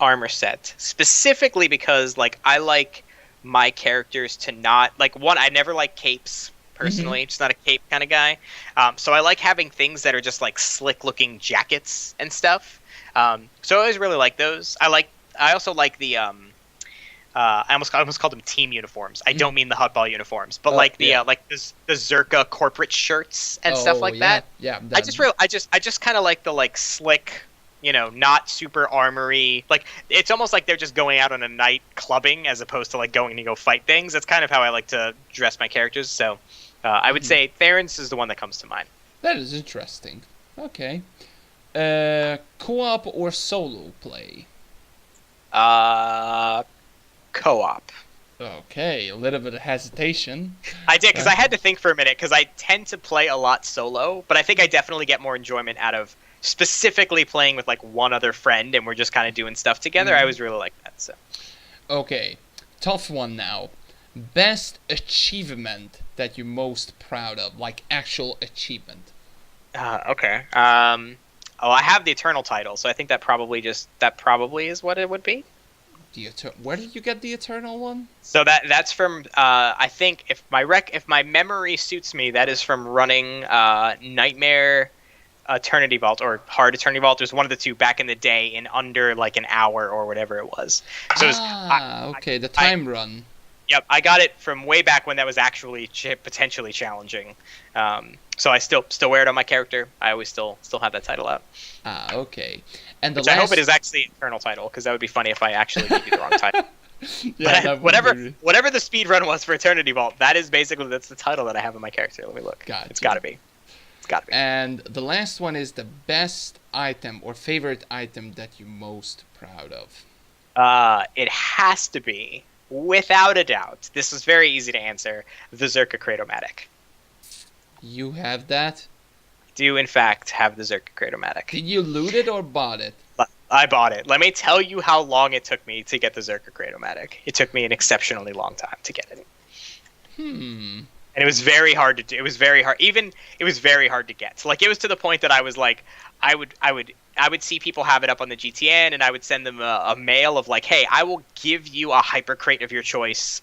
[SPEAKER 2] armor set, specifically because like I like my characters to not like one. I never like capes personally, just not a cape kind of guy. So I like having things that are just like slick looking jackets and stuff. So I always really like those. I also like the I almost called them team uniforms. I don't mean the hotball uniforms, but the Zerka corporate shirts and stuff like that.
[SPEAKER 1] Yeah.
[SPEAKER 2] I just kind of like the like slick, not super armory. Like it's almost like they're just going out on a night clubbing as opposed to like going to go fight things. That's kind of how I like to dress my characters. So I would say Theron's is the one that comes to mind.
[SPEAKER 1] That is interesting. Okay. Co-op or solo play?
[SPEAKER 2] Co-op.
[SPEAKER 1] Okay, a little bit of hesitation.
[SPEAKER 2] I did, because I had to think for a minute, because I tend to play a lot solo, but I think I definitely get more enjoyment out of specifically playing with like one other friend, and we're just kind of doing stuff together. I always really like that. So.
[SPEAKER 1] Okay, tough one now. Best achievement that you're most proud of, like actual achievement.
[SPEAKER 2] Okay. Oh, I have the Eternal title, so I think that probably is what it would be.
[SPEAKER 1] Where did you get the Eternal one?
[SPEAKER 2] So that's from I think if my memory suits me, that is from running Nightmare Eternity Vault or Hard Eternity Vault. There's one of the two back in the day in under like an hour or whatever it was. So
[SPEAKER 1] okay, the time run.
[SPEAKER 2] Yep, I got it from way back when that was actually potentially challenging. So I still wear it on my character. I always still have that title out.
[SPEAKER 1] Okay. And
[SPEAKER 2] I hope it is actually an Eternal title, because that would be funny if I actually gave you the wrong title.
[SPEAKER 1] Yeah,
[SPEAKER 2] whatever the speed run was for Eternity Vault, that's the title that I have on my character. Let me look.
[SPEAKER 1] Gotcha.
[SPEAKER 2] It's gotta be.
[SPEAKER 1] And the last one is the best item or favorite item that you're most proud of.
[SPEAKER 2] It has to be, without a doubt, this is very easy to answer, the Zerka Kratom-matic.
[SPEAKER 1] You have that?
[SPEAKER 2] Do in fact have the Zerka Kratom-matic.
[SPEAKER 1] Did you loot it or bought it?
[SPEAKER 2] I bought it. Let me tell you how long it took me to get the Zerka Kratom-matic. It took me an exceptionally long time to get it. And it was very hard to do. It was very hard. It was very hard to get. So, like, it was to the point that I was like, I would see people have it up on the GTN, and I would send them a mail of like, hey, I will give you a hyper crate of your choice,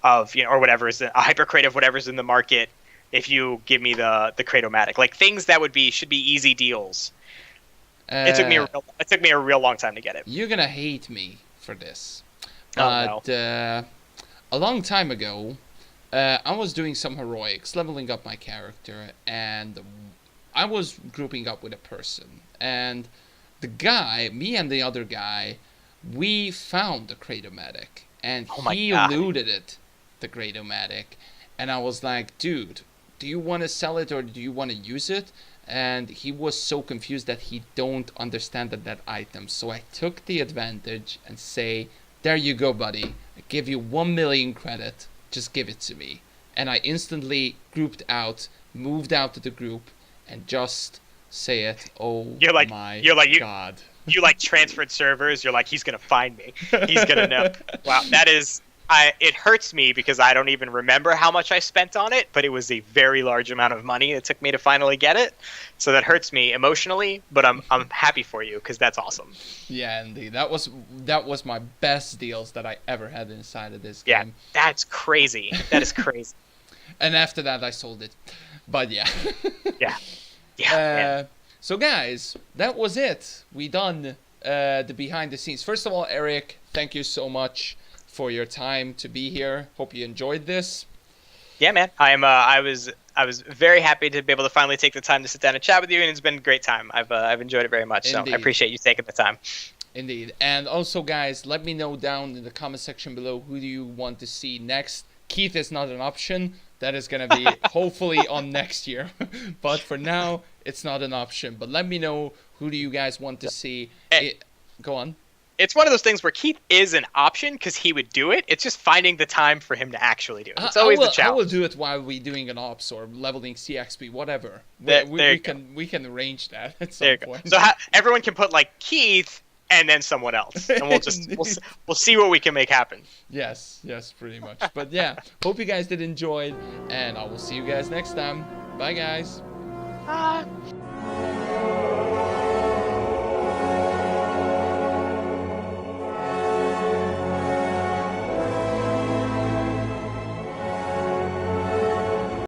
[SPEAKER 2] of or whatever is a hyper crate of whatever's in the market, if you give me the Kratom-matic. Like things that should be easy deals. It took me a real long time to get it.
[SPEAKER 1] You're gonna hate me for this,
[SPEAKER 2] but
[SPEAKER 1] a long time ago, I was doing some heroics, leveling up my character, and I was grouping up with a person, and the guy, me and the other guy, we found the Kratom-matic, and he looted it, the Kratom-matic, and I was like, dude, do you want to sell it or do you want to use it? And he was so confused that he don't understand that item. So I took the advantage and say, there you go, buddy. I give you 1 million credit. Just give it to me. And I instantly grouped out, moved out to the group, and just say it. My God.
[SPEAKER 2] You like transferred servers. You're like, he's going to find me. He's going to know. Wow, it hurts me because I don't even remember how much I spent on it, but it was a very large amount of money it took me to finally get it. So that hurts me emotionally, but I'm happy for you because that's awesome.
[SPEAKER 1] Yeah, indeed. That was my best deals that I ever had inside of this
[SPEAKER 2] game. Yeah, that's crazy. That is crazy.
[SPEAKER 1] And after that, I sold it. But yeah.
[SPEAKER 2] Yeah.
[SPEAKER 1] So guys, that was it. We done the behind the scenes. First of all, Eric, thank you so much for your time to be here. Hope you enjoyed this.
[SPEAKER 2] Yeah, man. I was very happy to be able to finally take the time to sit down and chat with you, and it's been a great time. I've enjoyed it very much. Indeed. So I appreciate you taking the time.
[SPEAKER 1] Indeed. And also, guys, let me know down in the comment section below who do you want to see next. Keith is not an option. That is going to be hopefully on next year. But for now, it's not an option. But let me know who do you guys want to see. Go on.
[SPEAKER 2] It's one of those things where Keith is an option because he would do it. It's just finding the time for him to actually do it. It's always the challenge.
[SPEAKER 1] I will do it while we're doing an ops or leveling CXP, whatever. We can arrange that at some point.
[SPEAKER 2] So everyone can put like Keith and then someone else, and we'll see what we can make happen.
[SPEAKER 1] Yes, pretty much. But yeah, hope you guys did enjoy, and I will see you guys next time. Bye, guys.
[SPEAKER 2] Bye.